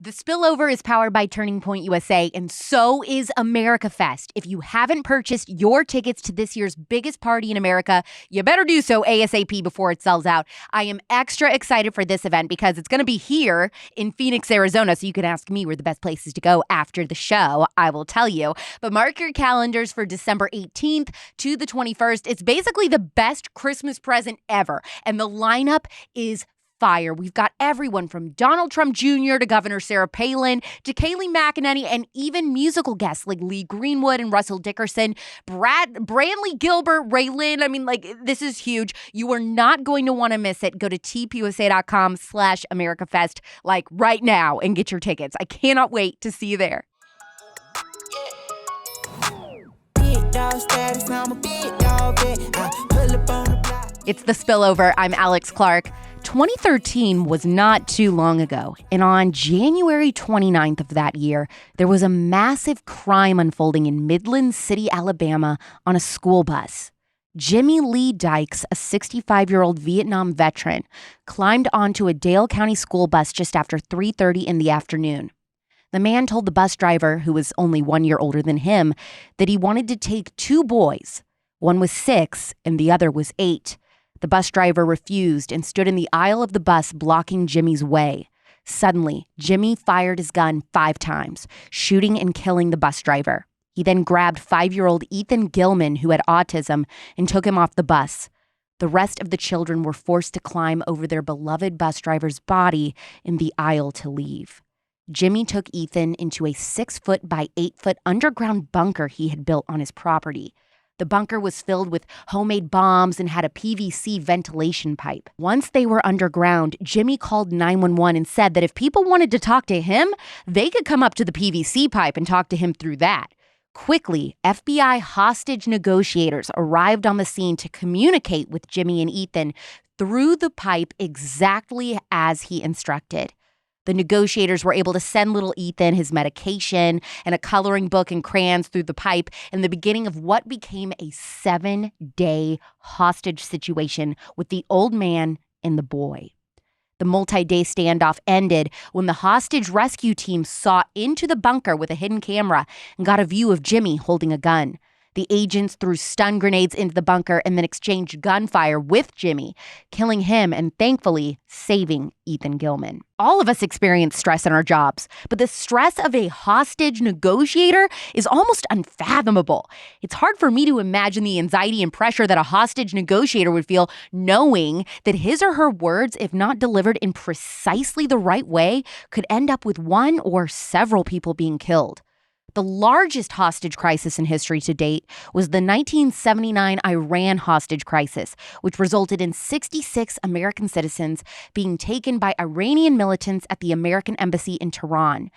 The Spillover is powered by Turning Point USA, and so is America Fest. If you haven't purchased your tickets to this year's biggest party in America, you better do so ASAP before it sells out. I am extra excited for this event because it's going to be here in Phoenix, Arizona, so you can ask me where the best places to go after the show. I will tell you. But mark your calendars for December 18th to the 21st. It's basically the best Christmas present ever, and the lineup is fire. We've got everyone from Donald Trump Jr. to Governor Sarah Palin to Kayleigh McEnany, and even musical guests like Lee Greenwood and Russell Dickerson, Brantley Gilbert, Ray Lynn. I mean, this is huge. You are not going to want to miss it. Go to tpusa.com/AmericaFest right now and get your tickets. I cannot wait to see you there. It's The Spillover. I'm Alex Clark. 2013 was not too long ago, and on January 29th of that year, there was a massive crime unfolding in Midland City, Alabama, on a school bus. Jimmy Lee Dykes, a 65-year-old Vietnam veteran, climbed onto a Dale County school bus just after 3:30 in the afternoon. The man told the bus driver, who was only 1 year older than him, that he wanted to take two boys. One was 6 and the other was 8. The bus driver refused and stood in the aisle of the bus, blocking Jimmy's way. Suddenly, Jimmy fired his gun 5 times, shooting and killing the bus driver. He then grabbed 5-year-old Ethan Gilman, who had autism, and took him off the bus. The rest of the children were forced to climb over their beloved bus driver's body in the aisle to leave. Jimmy took Ethan into a 6-foot by 8-foot underground bunker he had built on his property. The bunker was filled with homemade bombs and had a PVC ventilation pipe. Once they were underground, Jimmy called 911 and said that if people wanted to talk to him, they could come up to the PVC pipe and talk to him through that. Quickly, FBI hostage negotiators arrived on the scene to communicate with Jimmy and Ethan through the pipe exactly as he instructed. The negotiators were able to send little Ethan his medication and a coloring book and crayons through the pipe in the beginning of what became a 7-day hostage situation with the old man and the boy. The multi-day standoff ended when the hostage rescue team saw into the bunker with a hidden camera and got a view of Jimmy holding a gun. The agents threw stun grenades into the bunker and then exchanged gunfire with Jimmy, killing him and thankfully saving Ethan Gilman. All of us experience stress in our jobs, but the stress of a hostage negotiator is almost unfathomable. It's hard for me to imagine the anxiety and pressure that a hostage negotiator would feel knowing that his or her words, if not delivered in precisely the right way, could end up with one or several people being killed. The largest hostage crisis in history to date was the 1979 Iran hostage crisis, which resulted in 66 American citizens being taken by Iranian militants at the American embassy in Tehran.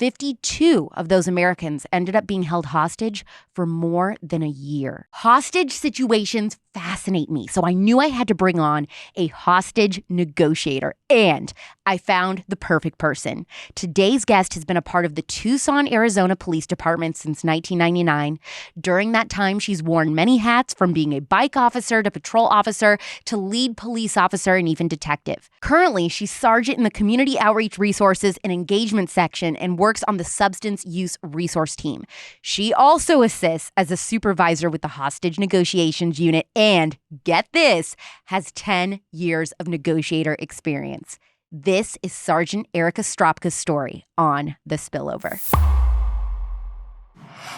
52 of those Americans ended up being held hostage for more than a year. Hostage situations fascinate me, so I knew I had to bring on a hostage negotiator, and I found the perfect person. Today's guest has been a part of the Tucson, Arizona Police Department since 1999. During that time, she's worn many hats, from being a bike officer to patrol officer to lead police officer and even detective. Currently, she's sergeant in the Community Outreach Resources and Engagement section and works on the Substance Use Resource Team. She also assists as a supervisor with the Hostage Negotiations Unit and, get this, has 10 years of negotiator experience. This is Sergeant Ericka Stropka's story on The Spillover.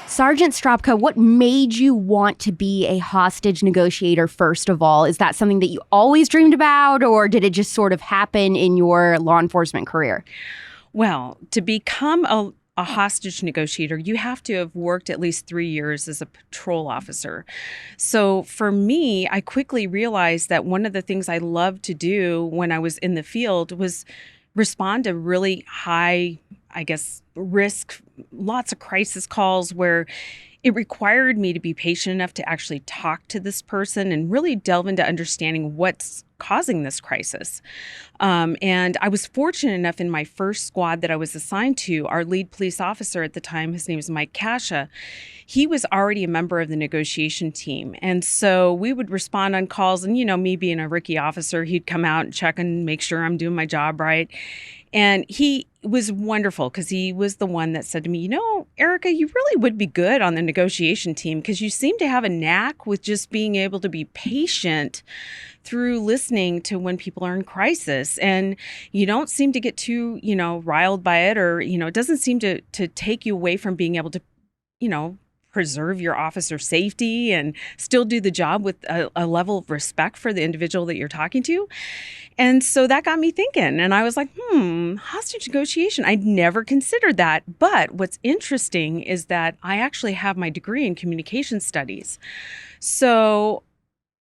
Sergeant Stropka, what made you want to be a hostage negotiator, first of all? Is that something that you always dreamed about, or did it just sort of happen in your law enforcement career? Well, to become a hostage negotiator, you have to have worked at least 3 years as a patrol officer. So for me, I quickly realized that one of the things I loved to do when I was in the field was respond to really high, risk, lots of crisis calls where it required me to be patient enough to actually talk to this person and really delve into understanding what's causing this crisis. And I was fortunate enough in my first squad that I was assigned to, our lead police officer at the time, his name is Mike Kasha, he was already a member of the negotiation team. And so we would respond on calls, and, me being a rookie officer, he'd come out and check and make sure I'm doing my job right. And was wonderful because he was the one that said to me, you know, Ericka, you really would be good on the negotiation team because you seem to have a knack with just being able to be patient through listening to when people are in crisis. And you don't seem to get too, riled by it, or, it doesn't seem to take you away from being able to, preserve your officer safety and still do the job with a level of respect for the individual that you're talking to. And so that got me thinking. And I was like, hostage negotiation. I'd never considered that. But what's interesting is that I actually have my degree in communication studies. So,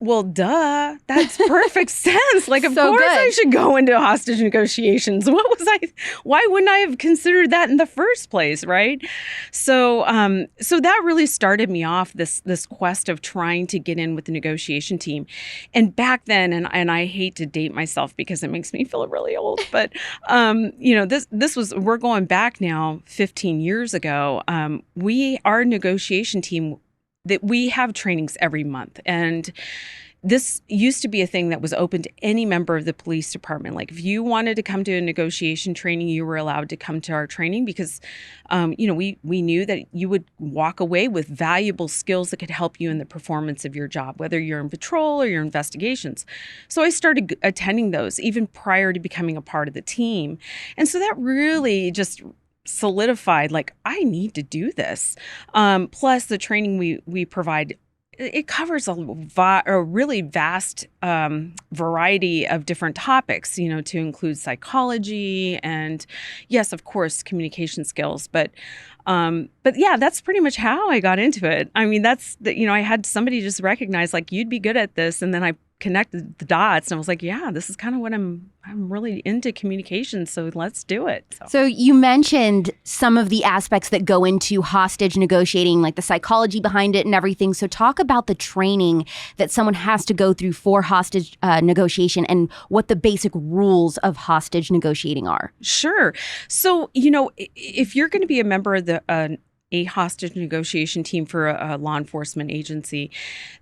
well, duh, that's perfect sense. Like, of course I should go into hostage negotiations. Why wouldn't I have considered that in the first place, right? So that really started me off this quest of trying to get in with the negotiation team. And back then, and I hate to date myself because it makes me feel really old, but we're going back now 15 years ago. Our negotiation team, that we have trainings every month. And this used to be a thing that was open to any member of the police department. Like, if you wanted to come to a negotiation training, you were allowed to come to our training because, we knew that you would walk away with valuable skills that could help you in the performance of your job, whether you're in patrol or your investigations. So I started attending those even prior to becoming a part of the team. And so that really just solidified, like, I need to do this. Plus the training we provide, it covers a really vast variety of different topics, to include psychology and, yes, of course, communication skills. But yeah, that's pretty much how I got into it. I mean, I had somebody just recognize, like, you'd be good at this. And then I connected the dots and I was like, yeah, this is kind of what I'm really into, communication. So let's do it. So you mentioned some of the aspects that go into hostage negotiating, like the psychology behind it and everything. So talk about the training that someone has to go through for hostage negotiation and what the basic rules of hostage negotiating are. Sure. So, if you're going to be a member of a hostage negotiation team for a law enforcement agency,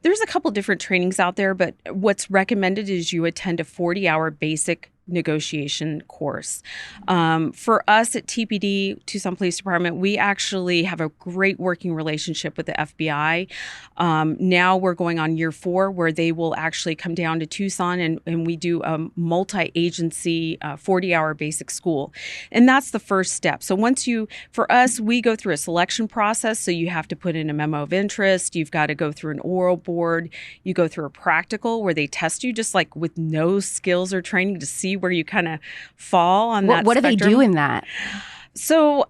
there's a couple different trainings out there, but what's recommended is you attend a 40-hour basic negotiation course. For us at TPD, Tucson Police Department, we actually have a great working relationship with the FBI. Now we're going on year 4, where they will actually come down to Tucson and we do a multi-agency 40-hour basic school. And that's the first step. So for us, we go through a selection process. So you have to put in a memo of interest. You've got to go through an oral board. You go through a practical where they test you just like with no skills or training to see where you kind of fall on that What do they do in that? So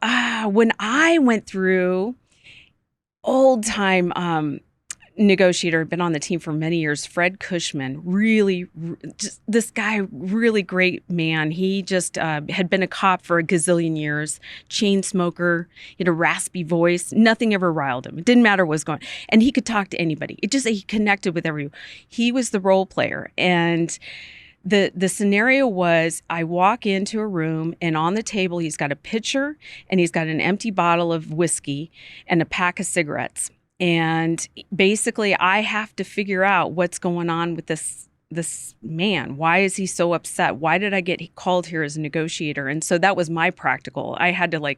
when I went through, old time negotiator, been on the team for many years, Fred Cushman, this guy, really great man. He just had been a cop for a gazillion years, chain smoker, he had a raspy voice. Nothing ever riled him. It didn't matter what was going on. And he could talk to anybody. He connected with everyone. He was the role player. And the scenario was, I walk into a room and on the table, he's got a pitcher and he's got an empty bottle of whiskey and a pack of cigarettes. And basically I have to figure out what's going on with this man. Why is he so upset? Why did I get called here as a negotiator? And so that was my practical. I had to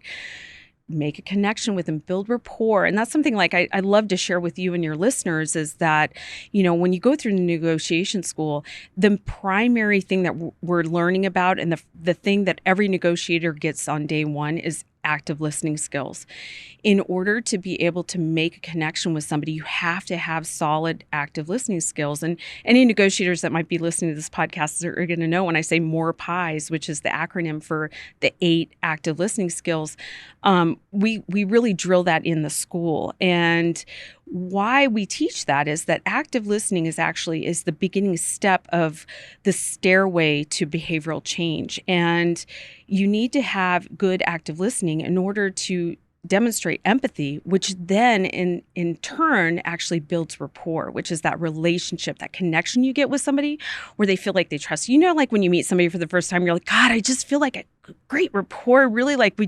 make a connection with him, build rapport. And that's something I love to share with you and your listeners is that, when you go through the negotiation school, the primary thing that we're learning about and the thing that every negotiator gets on day one is active listening skills. In order to be able to make a connection with somebody, you have to have solid active listening skills. And any negotiators that might be listening to this podcast are going to know when I say MORE PIES, which is the acronym for the 8 active listening skills, we really drill that in the school. And why we teach that is that active listening is the beginning step of the stairway to behavioral change. And you need to have good active listening in order to demonstrate empathy, which then in turn actually builds rapport, which is that relationship, that connection you get with somebody where they feel like they trust you. Like when you meet somebody for the first time, you're like, God, I just feel like great rapport. Really, like there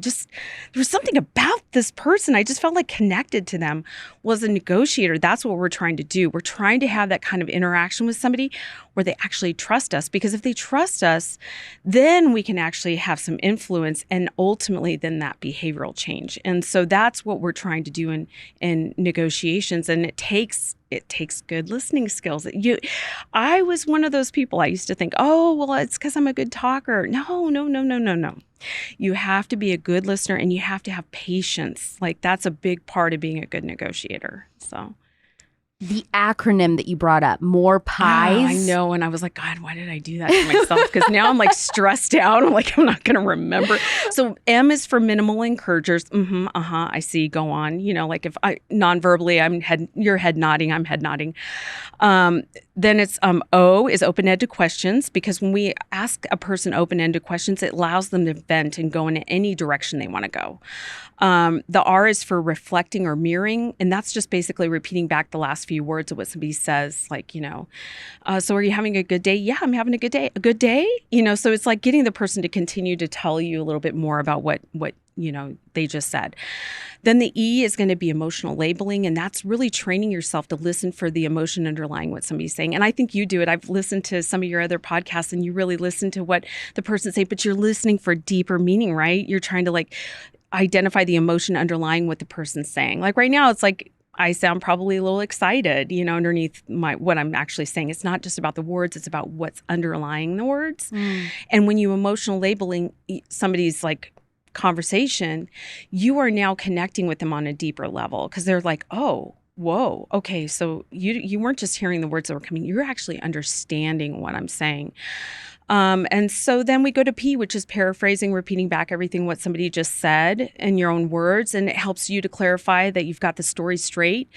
was something about this person. I just felt like connected to them. Well, as a negotiator, that's what we're trying to do. We're trying to have that kind of interaction with somebody where they actually trust us. Because if they trust us, then we can actually have some influence and ultimately then that behavioral change. And so that's what we're trying to do in negotiations. And it takes good listening skills. I was one of those people. I used to think, oh, well, it's because I'm a good talker. No. You have to be a good listener and you have to have patience. Like that's a big part of being a good negotiator. So the acronym that you brought up, more pies. Oh, I know. And I was like, God, why did I do that to myself? Because now I'm like stressed out. I'm like, I'm not going to remember. So M is for minimal encouragers. I see. Go on. Like if I non-verbally, you're head nodding, I'm head nodding. Then it's O is open-ended questions, because when we ask a person open-ended questions, it allows them to vent and go in any direction they want to go. The R is for reflecting or mirroring, and that's just basically repeating back the last few words of what somebody says, like, so are you having a good day? Yeah, I'm having a good day. A good day? So it's like getting the person to continue to tell you a little bit more about what they just said. Then the E is going to be emotional labeling, and that's really training yourself to listen for the emotion underlying what somebody's saying. And I think you do it. I've listened to some of your other podcasts, and you really listen to what the person say, but you're listening for deeper meaning, right? You're trying to like identify the emotion underlying what the person's saying. Like right now, it's like I sound probably a little excited, underneath what I'm actually saying. It's not just about the words, it's about what's underlying the words. And when you emotional labeling somebody's like conversation, you are now connecting with them on a deeper level, because they're like, oh, whoa, okay, so you weren't just hearing the words that were coming, you're actually understanding what I'm saying. And so then we go to P, which is paraphrasing, repeating back everything what somebody just said in your own words, and it helps you to clarify that you've got the story straight.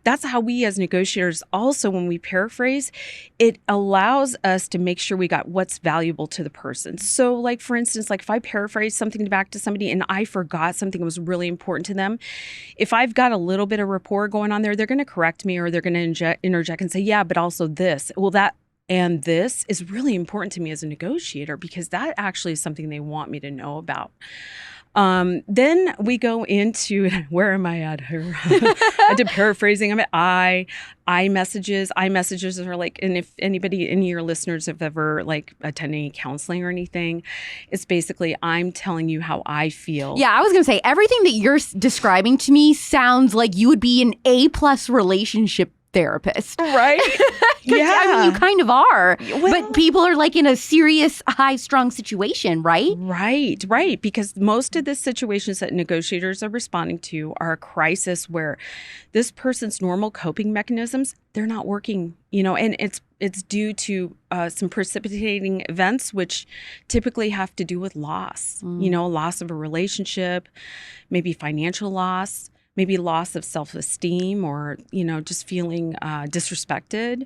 That's how we as negotiators also, when we paraphrase, it allows us to make sure we got what's valuable to the person. So like, for instance, like if I paraphrase something back to somebody and I forgot something that was really important to them, if I've got a little bit of rapport going on there, they're going to correct me, or they're going to interject and say, yeah, but also this. Well, and this is really important to me as a negotiator, because that actually is something they want me to know about. Then we go into, where am I at here? I did paraphrasing. I'm at iMessages. iMessages are like, and if any of your listeners have ever like attended any counseling or anything, it's basically I'm telling you how I feel. Yeah, I was going to say, everything that you're describing to me sounds like you would be an A+ relationship therapist. Right? Yeah. I mean, you kind of are. Well, but people are like in a serious, high-strung situation, right? Right. Because most of the situations that negotiators are responding to are a crisis where this person's normal coping mechanisms, they're not working, and it's due to some precipitating events, which typically have to do with loss, loss of a relationship, maybe financial loss, maybe loss of self-esteem, or, just feeling disrespected.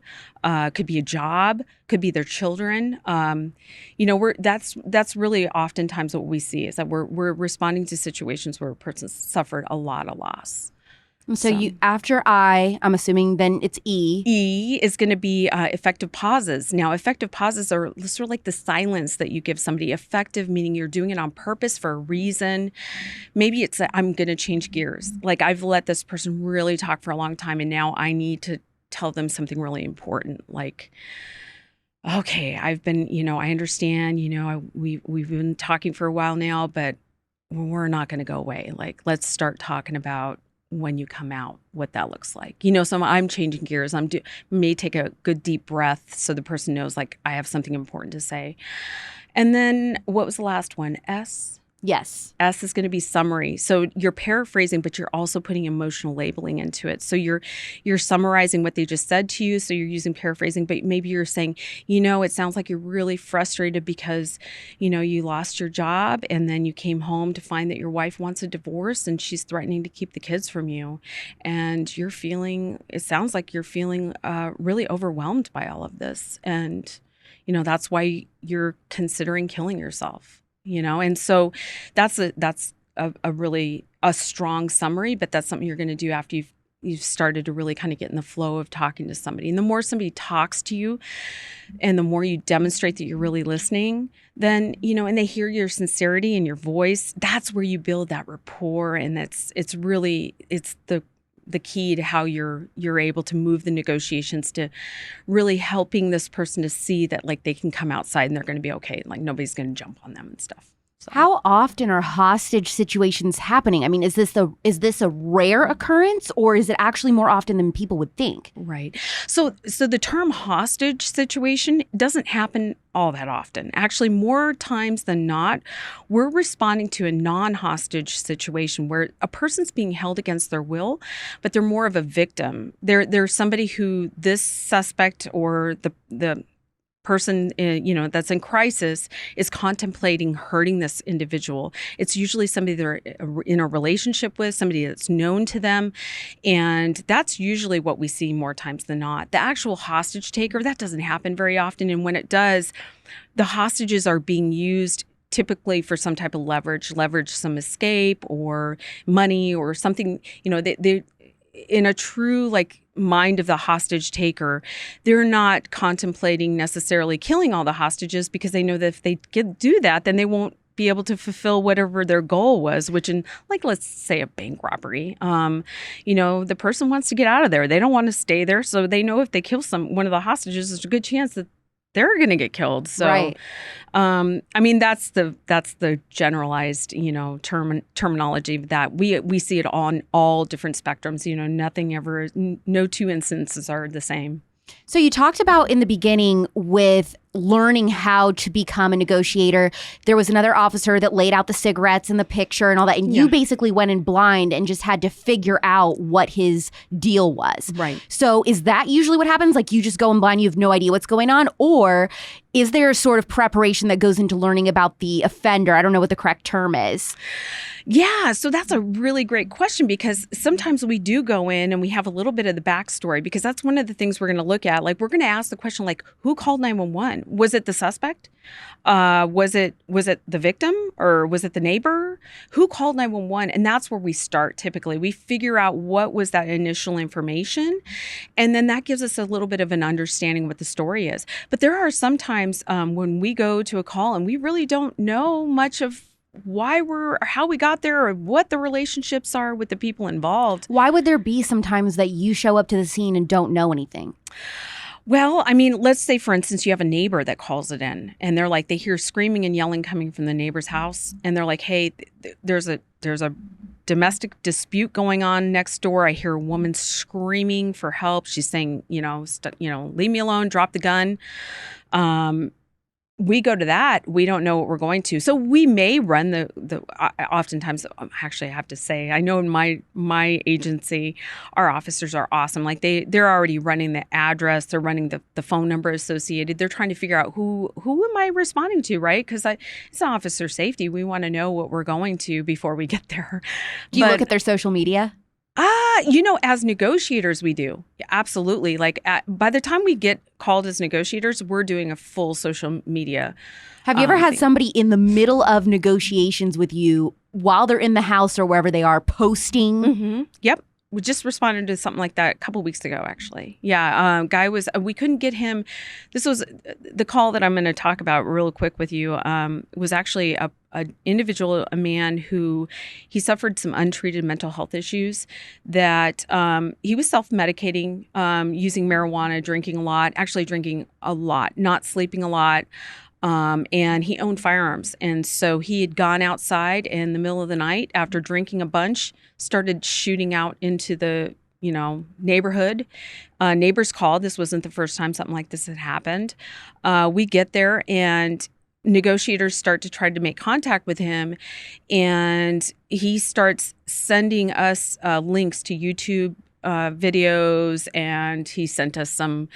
Could be a job, could be their children. That's really oftentimes what we see, is that we're responding to situations where a person suffered a lot of loss. So you, after I'm assuming then it's E. E is going to be effective pauses. Now, effective pauses are sort of like the silence that you give somebody. Effective meaning you're doing it on purpose for a reason. Maybe it's that I'm going to change gears. Like I've let this person really talk for a long time, and now I need to tell them something really important. Like, okay, I've been, I understand, we've been talking for a while now, but we're not going to go away. Like, let's start talking about when you come out, what that looks like. So I'm changing gears. May take a good deep breath so the person knows, like, I have something important to say. And then what was the last one? S? Yes. S is going to be summary. So you're paraphrasing, but you're also putting emotional labeling into it. So you're summarizing what they just said to you. So you're using paraphrasing, but maybe you're saying, it sounds like you're really frustrated because, you lost your job and then you came home to find that your wife wants a divorce and she's threatening to keep the kids from you. And it sounds like you're feeling really overwhelmed by all of this. And, that's why you're considering killing yourself. And so that's a really strong summary, but that's something you're going to do after you've you've started to really kind of get in the flow of talking to somebody. And the more somebody talks to you and the more you demonstrate that you're really listening, then, and they hear your sincerity and your voice, that's where you build that rapport. And it's the key to how you're able to move the negotiations to really helping this person to see that like they can come outside and they're going to be okay. Like nobody's going to jump on them and stuff. So. How often are hostage situations happening? I mean, is this a rare occurrence, or is it actually more often than people would think? Right. So the term hostage situation doesn't happen all that often. Actually, more times than not, we're responding to a non-hostage situation where a person's being held against their will, but they're more of a victim. They're somebody who this suspect or the person that's in crisis is contemplating hurting this individual. It's usually somebody they're in a relationship with, somebody that's known to them, and that's usually what we see more times than not. The actual hostage taker, that doesn't happen very often, and when it does, the hostages are being used typically for some type of leverage, some escape or money or something. They in a true mind of the hostage taker, they're not contemplating necessarily killing all the hostages because they know that if they do that, then they won't be able to fulfill whatever their goal was, which in let's say a bank robbery, the person wants to get out of there. They don't want to stay there. So they know if they kill one of the hostages, there's a good chance that they're going to get killed. So, right. That's the generalized, terminology that we see it on all different spectrums. No two instances are the same. So you talked about in the beginning with learning how to become a negotiator. There was another officer that laid out the cigarettes and the picture and all that. And you basically went in blind and just had to figure out what his deal was. Right. So is that usually what happens? Like you just go in blind, you have no idea what's going on? Or is there a sort of preparation that goes into learning about the offender? I don't know what the correct term is. Yeah, so that's a really great question because sometimes we do go in and we have a little bit of the backstory because that's one of the things we're going to look at. We're going to ask the question who called 911? Was it the suspect? Was it the victim or was it the neighbor? Who called 911? And that's where we start typically. We figure out what was that initial information, and then that gives us a little bit of an understanding what the story is. But there are some times when we go to a call and we really don't know much of how we got there or what the relationships are with the people involved. Why would there be sometimes that you show up to the scene and don't know anything? Well, let's say, for instance, you have a neighbor that calls it in and they hear screaming and yelling coming from the neighbor's house. And they're like, hey, there's a domestic dispute going on next door. I hear a woman screaming for help. She's saying, leave me alone, drop the gun. We go to that. We don't know what we're going to. So we may run oftentimes, actually I have to say, I know in my agency, our officers are awesome. They're already running the address. They're running the phone number associated. They're trying to figure out who am I responding to, right? Because it's officer safety. We want to know what we're going to before we get there. Do you look at their social media? As negotiators, we do. Yeah, absolutely. By the time we get called as negotiators, we're doing a full social media. Have you ever had somebody in the middle of negotiations with you while they're in the house or wherever they are posting? Mm-hmm. Yep. We just responded to something like that a couple weeks ago, actually. Yeah, guy we couldn't get him. This was the call that I'm going to talk about real quick with you. Was actually an individual, a man who he suffered some untreated mental health issues that he was self-medicating, using marijuana, drinking a lot, not sleeping a lot. And he owned firearms. And so he had gone outside in the middle of the night after drinking a bunch, started shooting out into the, neighborhood. Neighbors called. This wasn't the first time something like this had happened. We get there and negotiators start to try to make contact with him. And he starts sending us links to YouTube videos, and he sent us some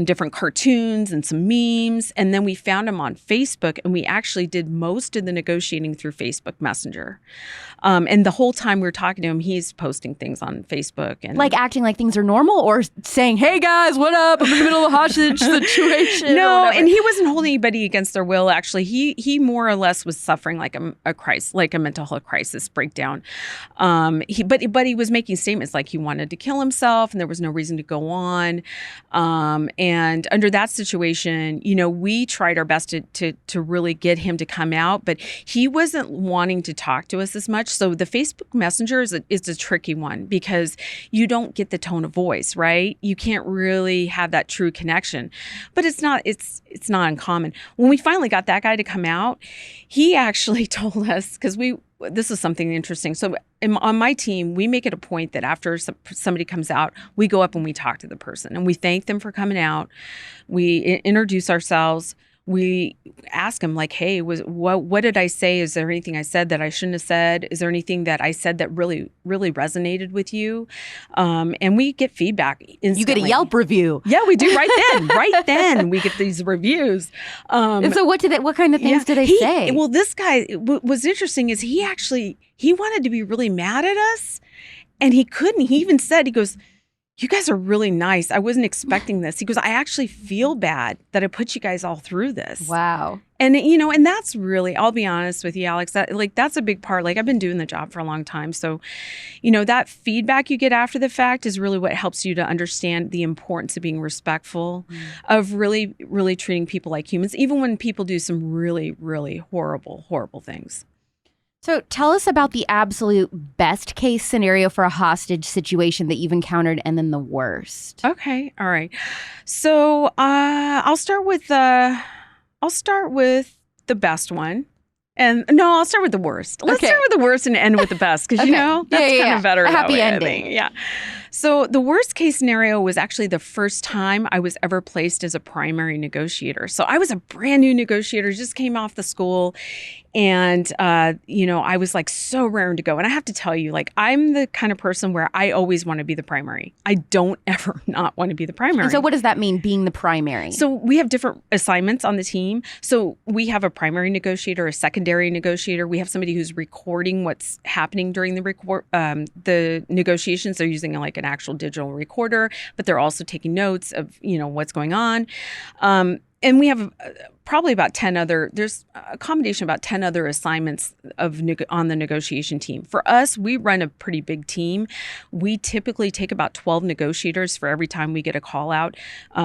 different cartoons and some memes, and then we found him on Facebook, and we actually did most of the negotiating through Facebook Messenger. And the whole time we were talking to him, he's posting things on Facebook and acting like things are normal, or saying, "Hey guys, what up? I'm in the middle of a hostage situation." No, and he wasn't holding anybody against their will. Actually, he more or less was suffering a crisis, like a mental health crisis breakdown. But he was making statements like he wanted to kill himself and there was no reason to go on. And under that situation, we tried our best to really get him to come out, but he wasn't wanting to talk to us as much. So the Facebook Messenger is a tricky one because you don't get the tone of voice, right? You can't really have that true connection, but it's not uncommon. When we finally got that guy to come out, he actually told us, because this is something interesting. So on my team, we make it a point that after somebody comes out, we go up and we talk to the person and we thank them for coming out. We introduce ourselves. We ask them like, hey, what did I say? Is there anything I said that I shouldn't have said? Is there anything that I said that really, really resonated with you? And we get feedback instantly. You get a Yelp review. Yeah, we do right then. Right then we get these reviews. And so what kind of things did they say? Well, this guy, what's interesting is he wanted to be really mad at us and he couldn't. He even said, he goes, you guys are really nice. I wasn't expecting this. He goes, I actually feel bad that I put you guys all through this. Wow. And, and that's really, I'll be honest with you, Alex, that's a big part. Like, I've been doing the job for a long time. So, that feedback you get after the fact is really what helps you to understand the importance of being respectful, of really, really treating people like humans, even when people do some really, really horrible, horrible things. So tell us about the absolute best case scenario for a hostage situation that you've encountered, and then the worst. Okay. All right. So I'll start with the best one. And no, I'll start with the worst. Let's start with the worst and end with the best because, that's kind of better. A happy way, ending. Yeah. So the worst case scenario was actually the first time I was ever placed as a primary negotiator. So I was a brand new negotiator, just came off the school. And, I was like so raring to go. And I have to tell you, like, I'm the kind of person where I always want to be the primary. I don't ever not want to be the primary. And so what does that mean, being the primary? So we have different assignments on the team. So we have a primary negotiator, a secondary negotiator. We have somebody who's recording what's happening during the negotiations. They're using like an actual digital recorder, but they're also taking notes of, what's going on. And we have probably about 10 other, there's a combination of about 10 other assignments on the negotiation team. For us, we run a pretty big team. We typically take about 12 negotiators for every time we get a call out.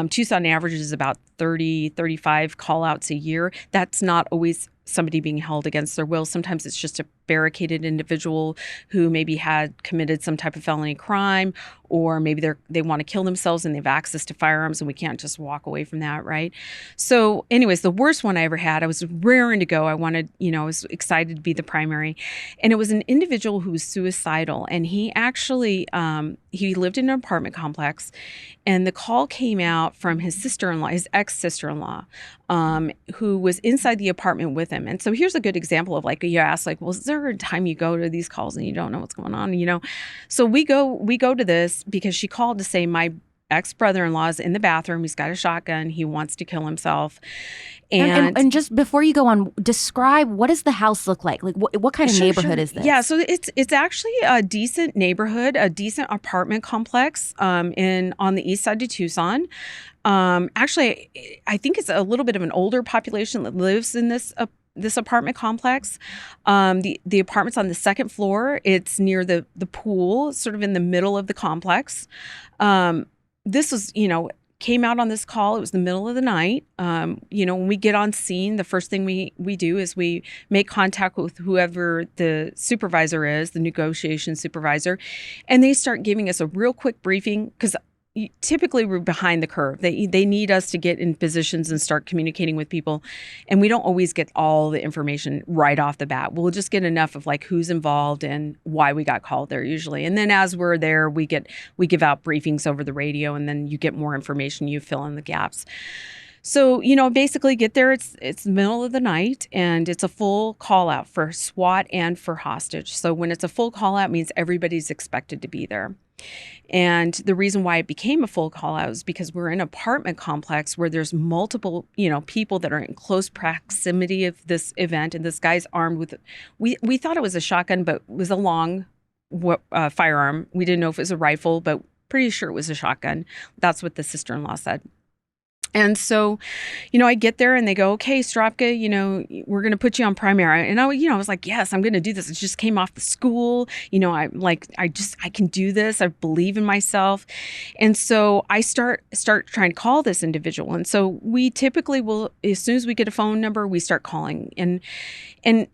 Tucson averages about 30, 35 call outs a year. That's not always somebody being held against their will. Sometimes it's just a barricaded individual who maybe had committed some type of felony crime, or maybe they want to kill themselves and they have access to firearms and we can't just walk away from that, right? So anyways, the worst one I ever had, I was raring to go. I was excited to be the primary. And it was an individual who was suicidal. And he actually, he lived in an apartment complex, and the call came out from his sister-in-law, his ex-sister-in-law, who was inside the apartment with him. And so here's a good example of like, you ask like, well, is there a time you go to these calls and you don't know what's going on? So we go to this because she called to say my ex-brother-in-law is in the bathroom. He's got a shotgun. He wants to kill himself. And just before you go on, describe, what does the house look like? Like what kind of neighborhood is this? Yeah, so it's actually a decent neighborhood, a decent apartment complex on the east side of Tucson. Actually, I think it's a little bit of an older population that lives in this apartment complex. The apartment's on the second floor. It's near the pool, sort of in the middle of the complex. This was, came out on this call. It was the middle of the night. When we get on scene, the first thing we do is we make contact with whoever the supervisor is, the negotiation supervisor, and they start giving us a real quick briefing because typically we're behind the curve. They need us to get in positions and start communicating with people. And we don't always get all the information right off the bat. We'll just get enough of like who's involved and why we got called there usually. And then as we're there, we give out briefings over the radio, and then you get more information, you fill in the gaps. So, basically get there, it's the middle of the night, and it's a full call out for SWAT and for hostage. So when it's a full call out, means everybody's expected to be there. And the reason why it became a full call out is because we're in an apartment complex where there's multiple, people that are in close proximity of this event. And this guy's armed with, we thought it was a shotgun, but it was a long firearm. We didn't know if it was a rifle, but pretty sure it was a shotgun. That's what the sister-in-law said. And so, I get there and they go, okay, Stropka, we're going to put you on primary. And I was like, yes, I'm going to do this. It just came off the school. I can do this. I believe in myself. And so I start trying to call this individual. And so we typically will, as soon as we get a phone number, we start calling. And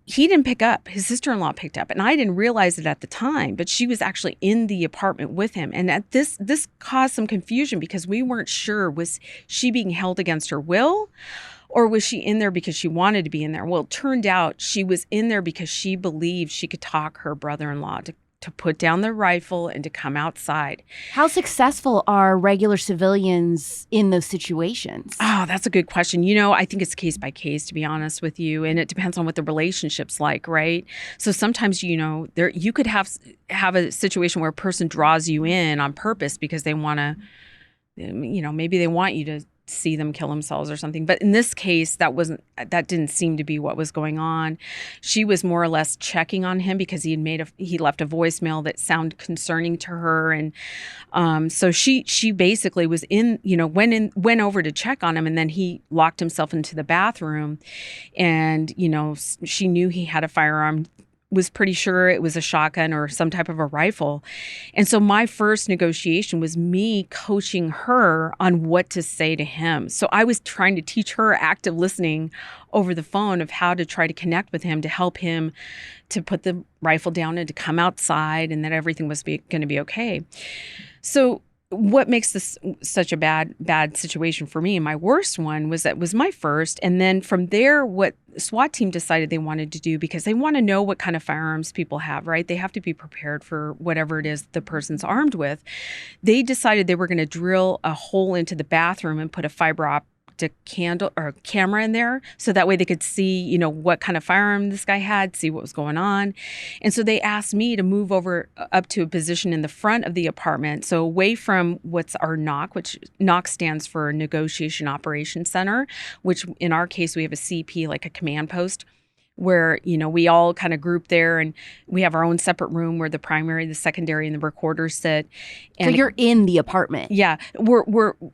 he didn't pick up. His sister-in-law picked up. And I didn't realize it at the time, but she was actually in the apartment with him. And this caused some confusion because we weren't sure, was she being held against her will, or was she in there because she wanted to be in there? Well, it turned out she was in there because she believed she could talk her brother-in-law to put down the rifle and to come outside. How successful are regular civilians in those situations? Oh, that's a good question. I think it's case by case, to be honest with you, and it depends on what the relationship's like, right? So sometimes, you could have a situation where a person draws you in on purpose because they want to, maybe they want you to see them kill themselves or something. But in this case, that didn't seem to be what was going on. She was more or less checking on him because he left a voicemail that sounded concerning to her. And so she basically was went over to check on him, and then he locked himself into the bathroom. And, she knew he had a firearm, was pretty sure it was a shotgun or some type of a rifle. And so my first negotiation was me coaching her on what to say to him. So I was trying to teach her active listening over the phone of how to try to connect with him, to help him to put the rifle down and to come outside, and that everything was going to be okay. So what makes this such a bad situation for me, and my worst one, was my first. And then from there, what SWAT team decided they wanted to do, because they want to know what kind of firearms people have, right? They have to be prepared for whatever it is the person's armed with. They decided they were going to drill a hole into the bathroom and put a fiber optic camera in there, so that way they could see, what kind of firearm this guy had, see what was going on. And so they asked me to move over up to a position in the front of the apartment, so away from what's our NOC, which NOC stands for Negotiation Operations Center, which in our case we have a CP, like a command post, where, we all kind of group there, and we have our own separate room where the primary, the secondary, and the recorders sit. And so you're in the apartment. Yeah,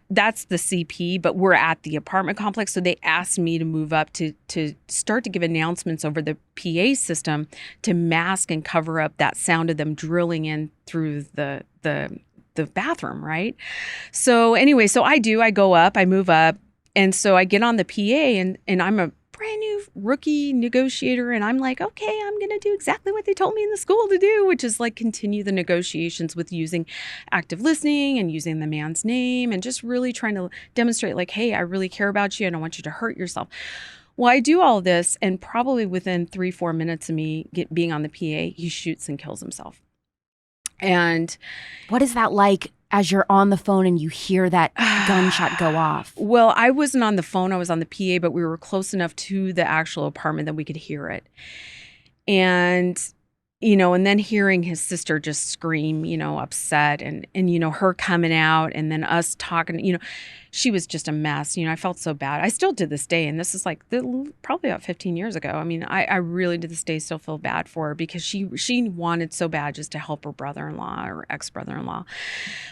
that's the CP, but we're at the apartment complex. So they asked me to move up to start to give announcements over the PA system to mask and cover up that sound of them drilling in through the bathroom, right? So anyway, I go up, I move up, and so I get on the PA, and I'm a brand new rookie negotiator, and I'm like, okay, I'm going to do exactly what they told me in the school to do, which is like continue the negotiations with using active listening and using the man's name and just really trying to demonstrate like, hey, I really care about you. I don't want you to hurt yourself. Well, I do all this, and probably within 3-4 minutes of me being on the PA, he shoots and kills himself. And what is that like as you're on the phone and you hear that gunshot go off? Well, I wasn't on the phone. I was on the PA, but we were close enough to the actual apartment that we could hear it. And, and then hearing his sister just scream, upset, and her coming out, and then us talking, she was just a mess. I felt so bad. I still to this day, and this is like probably about 15 years ago. I mean, I really to this day still feel bad for her, because she wanted so bad just to help her brother-in-law or ex-brother-in-law.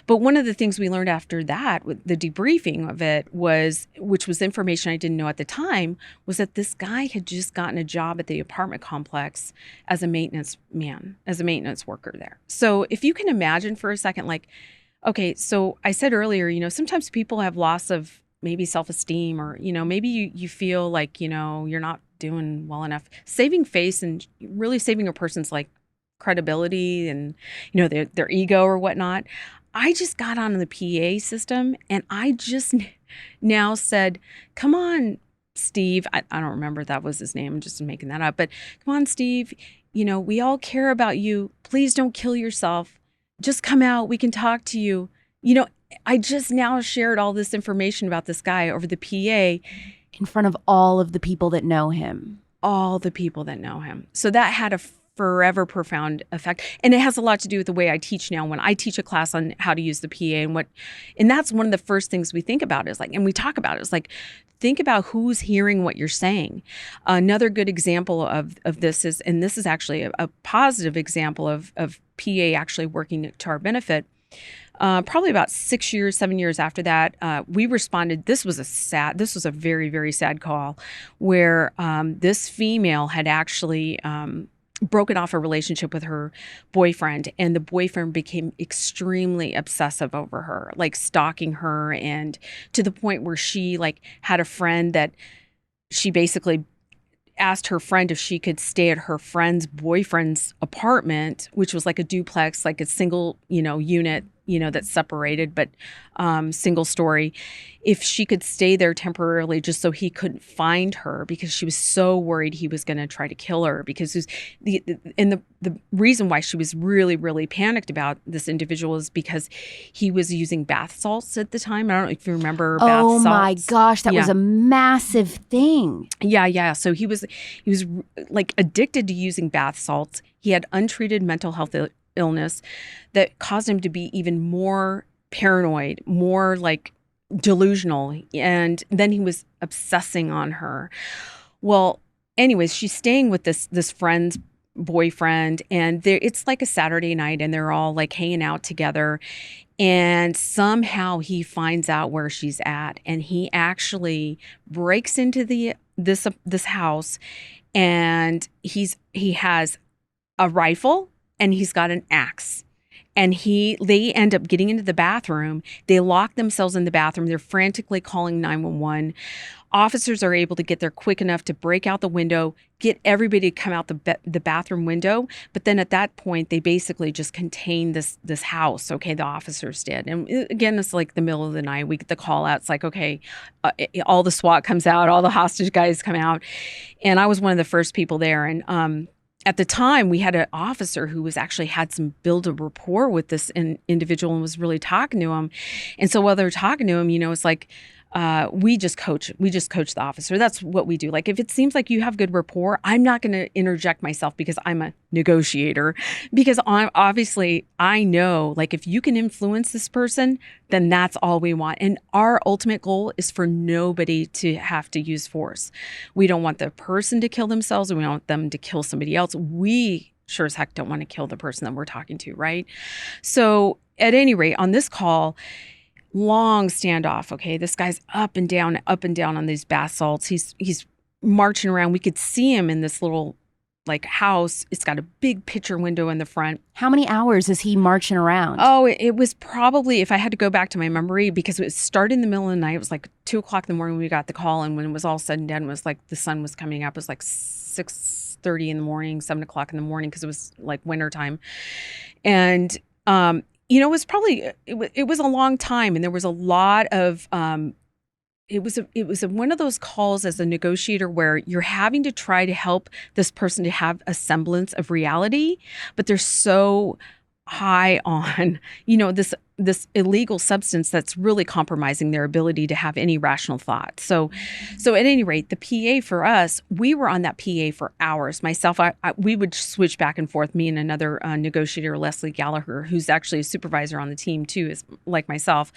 But one of the things we learned after that, with the debriefing of it, which was information I didn't know at the time, was that this guy had just gotten a job at the apartment complex as a maintenance worker there. So if you can imagine for a second, like, okay, so I said earlier, sometimes people have loss of maybe self-esteem, or, maybe you feel like, you're not doing well enough. Saving face and really saving a person's like credibility and, their ego or whatnot. I just got on the PA system, and I just now said, come on, Steve. I don't remember if that was his name. I'm just making that up. But come on, Steve. We all care about you. Please don't kill yourself. Just come out. We can talk to you. I just now shared all this information about this guy over the PA. In front of all of the people that know him. All the people that know him. So that had a forever profound effect. And it has a lot to do with the way I teach now. When I teach a class on how to use the PA, and that's one of the first things we think about is like, and we talk about it, is like, think about who's hearing what you're saying. Another good example of this is, and this is actually a positive example of PA actually working to our benefit, Probably about 7 years after that, we responded. This was a very, very sad call where this female had actually broken off a relationship with her boyfriend, and the boyfriend became extremely obsessive over her, like stalking her, and to the point where she like had a friend that she basically asked her friend if she could stay at her friend's boyfriend's apartment, which was like a duplex, like a single, unit, that's separated, but single story, if she could stay there temporarily just so he couldn't find her, because she was so worried he was going to try to kill her, because the reason why she was really, really panicked about this individual is because he was using bath salts at the time. I don't know if you remember bath salts. Oh my gosh, that was a massive thing. Yeah. So he was like addicted to using bath salts. He had untreated mental health illness that caused him to be even more paranoid, more like delusional. And then he was obsessing on her. Well, anyways, she's staying with this friend's boyfriend, and it's like a Saturday night, and they're all like hanging out together. And somehow he finds out where she's at, and he actually breaks into this house, and he has a rifle and he's got an axe. And they end up getting into the bathroom. They lock themselves in the bathroom. They're frantically calling 911. Officers are able to get there quick enough to break out the window, get everybody to come out the bathroom window. But then at that point, they basically just contained this house. Okay, the officers did. And again, it's like the middle of the night. We get the call out. It's like, okay, all the SWAT comes out, all the hostage guys come out. And I was one of the first people there. And at the time, we had an officer who was actually had some build a rapport with this individual and was really talking to him. And so while they're talking to him, it's like, we just coach the officer. That's what we do. Like, if it seems like you have good rapport, I'm not going to interject myself because I'm a negotiator, because I know, like, if you can influence this person, then that's all we want. And our ultimate goal is for nobody to have to use force. We don't want the person to kill themselves. We don't want them to kill somebody else. We sure as heck don't want to kill the person that we're talking to, right? So at any rate, on this call, long standoff. Okay, this guy's up and down on these bath salts. He's marching around. We could see him in this little like house. It's got a big picture window in the front. How many hours is he marching around? Oh, it was probably, if I had to go back to my memory, because it started in the middle of the night. It was like 2:00 in the morning when we got the call, and when it was all said and done, it was like the sun was coming up. It was like 6:30 in the morning, 7:00 in the morning, because it was like wintertime. And it was probably, it was a long time, and there was a lot of, it was one of those calls as a negotiator where you're having to try to help this person to have a semblance of reality, but they're so high on, this illegal substance that's really compromising their ability to have any rational thought. So at any rate, the PA for us, we were on that PA for hours. Myself, we would switch back and forth, me and another negotiator, Leslie Gallagher, who's actually a supervisor on the team too, is like myself.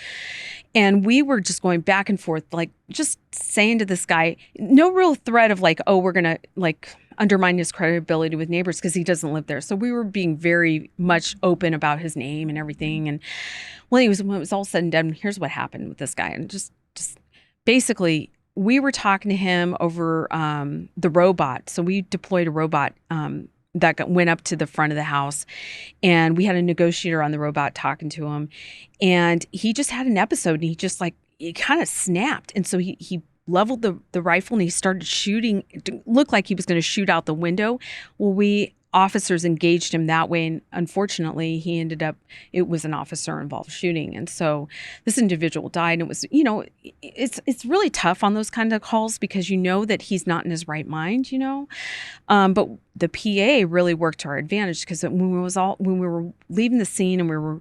And we were just going back and forth, like just saying to this guy, no real threat of like, oh, we're going to like undermine his credibility with neighbors because he doesn't live there. So we were being very much open about his name and everything. And when it was all said and done, here's what happened with this guy. And just basically, we were talking to him over the robot. So we deployed a robot that went up to the front of the house, and we had a negotiator on the robot talking to him. And he just had an episode, and he just like, it kind of snapped. And so he leveled the rifle, and he started shooting. It looked like he was going to shoot out the window. Well, we officers engaged him that way, and unfortunately it was an officer involved shooting, and so this individual died. And it was, it's really tough on those kind of calls because that he's not in his right mind, but the PA really worked to our advantage, because when we were leaving the scene and we were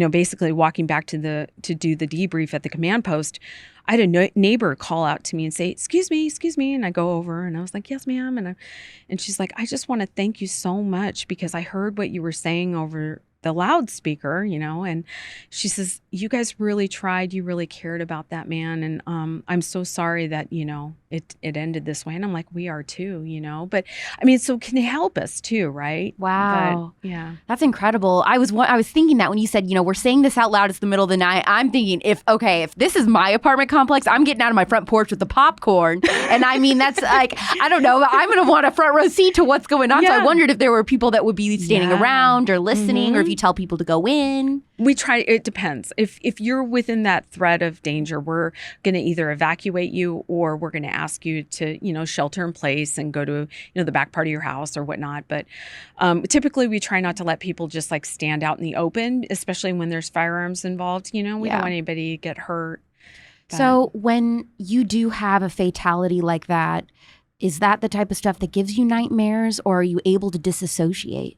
basically walking back to do the debrief at the command post, I had a neighbor call out to me and say, excuse me. And I go over and I was like, yes, ma'am. And she's like, I just want to thank you so much, because I heard what you were saying over the loudspeaker, and she says, you guys really tried, you really cared about that man. And I'm so sorry that, it ended this way. And I'm like, we are too, but I mean, so can it help us too, right? Wow. But, yeah. That's incredible. I was thinking that when you said, we're saying this out loud, it's the middle of the night. I'm thinking if this is my apartment complex, I'm getting out of my front porch with the popcorn. And I mean, that's like, I don't know, I'm going to want a front row seat to what's going on. Yeah. So I wondered if there were people that would be standing around or listening, or if you tell people to go in. We try. It depends. If you're within that threat of danger, we're going to either evacuate you or we're going to ask you to, shelter in place and go to, the back part of your house or whatnot. But typically we try not to let people just like stand out in the open, especially when there's firearms involved. We don't want anybody to get hurt. But. So when you do have a fatality like that, is that the type of stuff that gives you nightmares, or are you able to disassociate?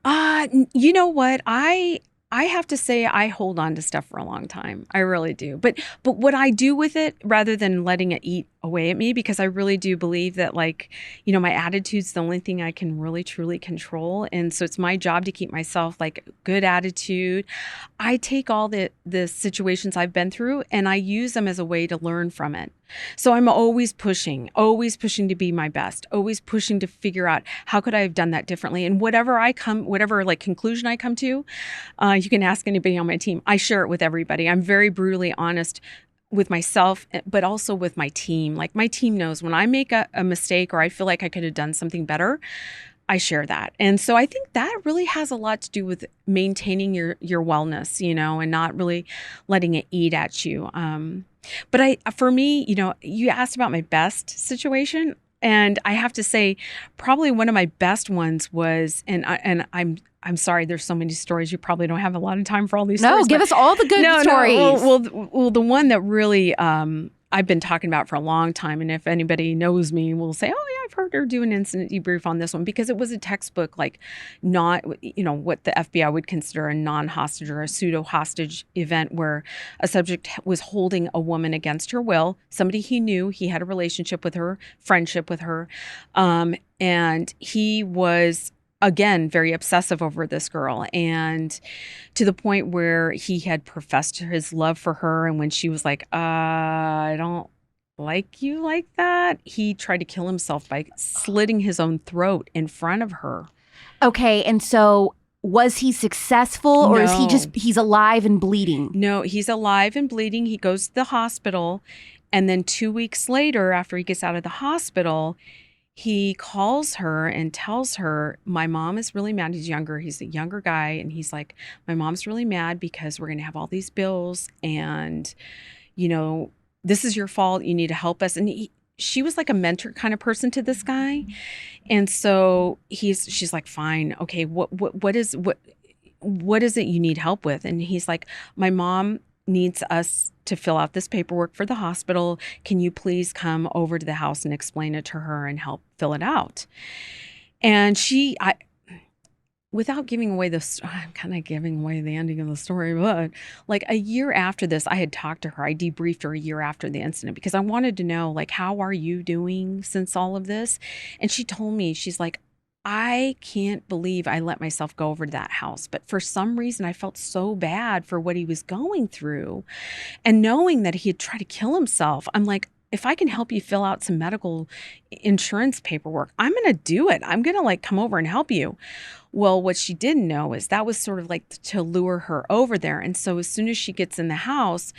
You know what? I have to say I hold on to stuff for a long time. I really do. But what I do with it, rather than letting it eat away at me, because I really do believe that my attitude's the only thing I can really truly control. And so it's my job to keep myself like good attitude. I take all the situations I've been through and I use them as a way to learn from it. So I'm always pushing to be my best, always pushing to figure out how could I have done that differently. And whatever conclusion I come to, you can ask anybody on my team. I share it with everybody. I'm very brutally honest with myself, but also with my team. Like my team knows when I make a mistake or I feel like I could have done something better, I share that. And so I think that really has a lot to do with maintaining your wellness, and not really letting it eat at you. But for me, you asked about my best situation, and I have to say probably one of my best ones was, and I'm sorry, there's so many stories. You probably don't have a lot of time for all these stories. No, give us all the good stories. No. Well, the one that really I've been talking about for a long time, and if anybody knows me, will say, oh yeah, I've heard her do an incident debrief on this one, because it was a textbook, like not, what the FBI would consider a non-hostage or a pseudo-hostage event where a subject was holding a woman against her will, somebody he knew, he had a relationship with her, friendship with her, and he was again, very obsessive over this girl, and to the point where he had professed his love for her. And when she was like, I don't like you like that, he tried to kill himself by slitting his own throat in front of her. Okay. And so was he successful, or is he's alive and bleeding? No, he's alive and bleeding. He goes to the hospital. And then 2 weeks later, after he gets out of the hospital, he calls her and tells her, my mom is really mad. He's younger. He's a younger guy. And he's like, my mom's really mad because we're going to have all these bills. And, this is your fault. You need to help us. And she was like a mentor kind of person to this guy. And so she's like, fine. Okay. What is it you need help with? And he's like, my mom needs us to fill out this paperwork for the hospital. Can you please come over to the house and explain it to her and help fill it out? And without giving away I'm kind of giving away the ending of the story, but like a year after this, I had talked to her. I debriefed her a year after the incident because I wanted to know, like, how are you doing since all of this? And she told me, she's like, I can't believe I let myself go over to that house. But for some reason, I felt so bad for what he was going through. And knowing that he had tried to kill himself, I'm like, if I can help you fill out some medical insurance paperwork, I'm going to do it. I'm going to come over and help you. Well, what she didn't know is that was sort of like to lure her over there. And so as soon as she gets in the house,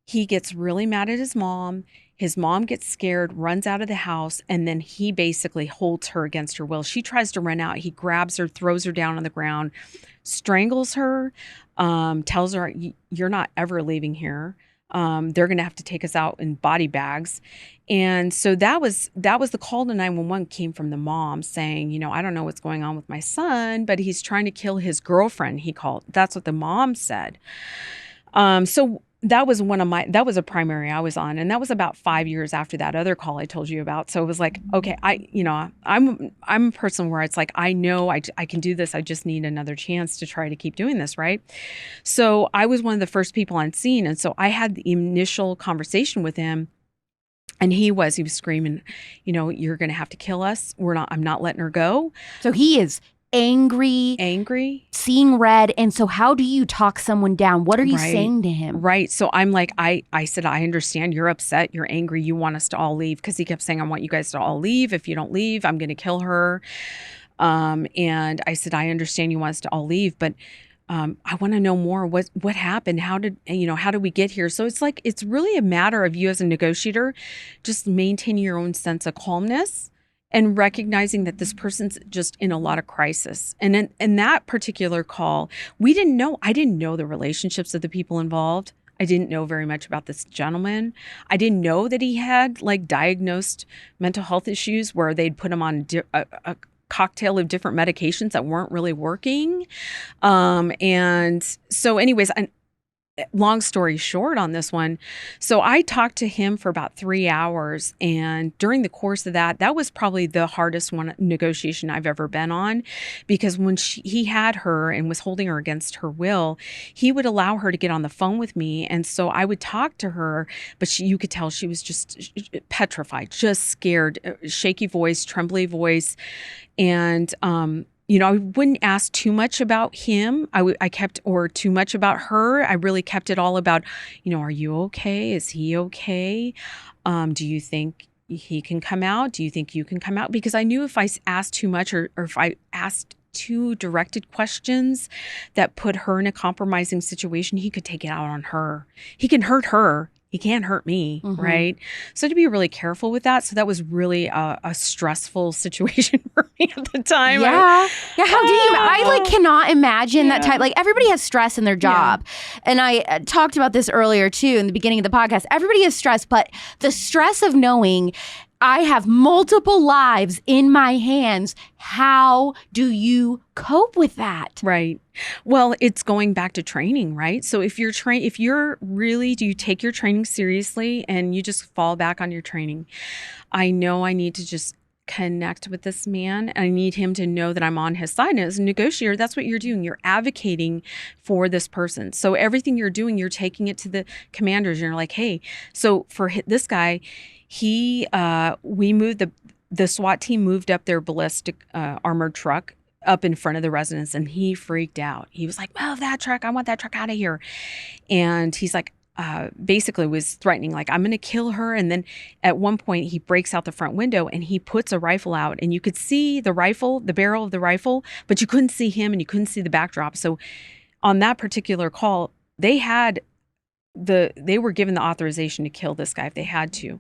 he gets really mad at his mom. His mom gets scared, runs out of the house, and then he basically holds her against her will. She tries to run out. He grabs her, throws her down on the ground, strangles her, tells her, you're not ever leaving here. They're going to have to take us out in body bags. And so that was the call to 911 came from the mom saying, I don't know what's going on with my son, but he's trying to kill his girlfriend, he called. That's what the mom said. So that was that was a primary I was on. And that was about 5 years after that other call I told you about. So it was like, okay, I'm a person where it's like, I know I can do this. I just need another chance to try to keep doing this. Right. So I was one of the first people on scene. And so I had the initial conversation with him. And he was screaming, you're going to have to kill us. I'm not letting her go. So he is angry, seeing red. And so how do you talk someone down? What are you saying to him? Right. So I'm like, I said, I understand you're upset. You're angry. You want us to all leave. Because he kept saying, I want you guys to all leave. If you don't leave, I'm going to kill her. And I said, I understand you want us to all leave, but I want to know more. What happened? How did we get here? So it's like, it's really a matter of you as a negotiator, just maintaining your own sense of calmness and recognizing that this person's just in a lot of crisis. And in that particular call, I didn't know the relationships of the people involved. I didn't know very much about this gentleman. I didn't know that he had like diagnosed mental health issues where they'd put him on a cocktail of different medications that weren't really working. And so anyways, long story short on this one. So I talked to him for about 3 hours. And during the course of that was probably the hardest negotiation I've ever been on, because when he had her and was holding her against her will, he would allow her to get on the phone with me. And so I would talk to her, but you could tell she was just petrified, just scared, shaky voice, trembly voice. And, I wouldn't ask too much about him. I kept, or too much about her. I really kept it all about, are you okay? Is he okay? Do you think he can come out? Do you think you can come out? Because I knew if I asked too much or if I asked too directed questions that put her in a compromising situation, he could take it out on her. He can hurt her. He can't hurt me, right? So to be really careful with that. So that was really a stressful situation for me at the time. Yeah. How do you? I cannot imagine that type. Like, everybody has stress in their job, and I talked about this earlier too in the beginning of the podcast. Everybody has stress, but the stress of knowing I have multiple lives in my hands. How do you cope with that? Right. Well, it's going back to training, right? So if do you take your training seriously and you just fall back on your training? I know I need to just connect with this man. I need him to know that I'm on his side. And as a negotiator, that's what you're doing. You're advocating for this person. So everything you're doing, you're taking it to the commanders. You're like, hey, so for this guy, we moved the SWAT team moved up their ballistic armored truck up in front of the residence, and he freaked out. He was like, move that truck. I want that truck out of here. And he's like, basically was threatening, like, I'm going to kill her. And then at one point he breaks out the front window and he puts a rifle out, and you could see the barrel of the rifle, but you couldn't see him and you couldn't see the backdrop. So on that particular call, they were given the authorization to kill this guy if they had to,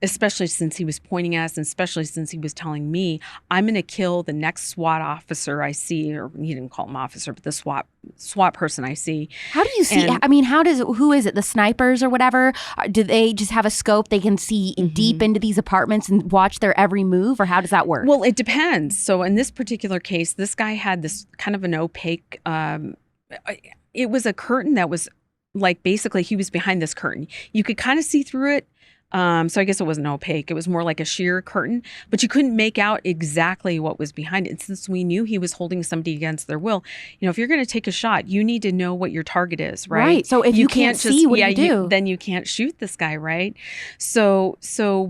especially since he was pointing at us, and especially since he was telling me, I'm going to kill the next SWAT officer I see, or he didn't call him officer, but the SWAT person I see. How do you see? Who is it? The snipers or whatever? Do they just have a scope? They can see deep into these apartments and watch their every move, or how does that work? Well, it depends. So in this particular case, this guy had this kind of an opaque, it was a curtain that was, like, basically he was behind this curtain. You could kind of see through it. So I guess it wasn't opaque. It was more like a sheer curtain, but you couldn't make out exactly what was behind it. And since we knew he was holding somebody against their will, if you're going to take a shot, you need to know what your target is, right? Right. So if you can't see, what do you do? Then you can't shoot this guy, right? So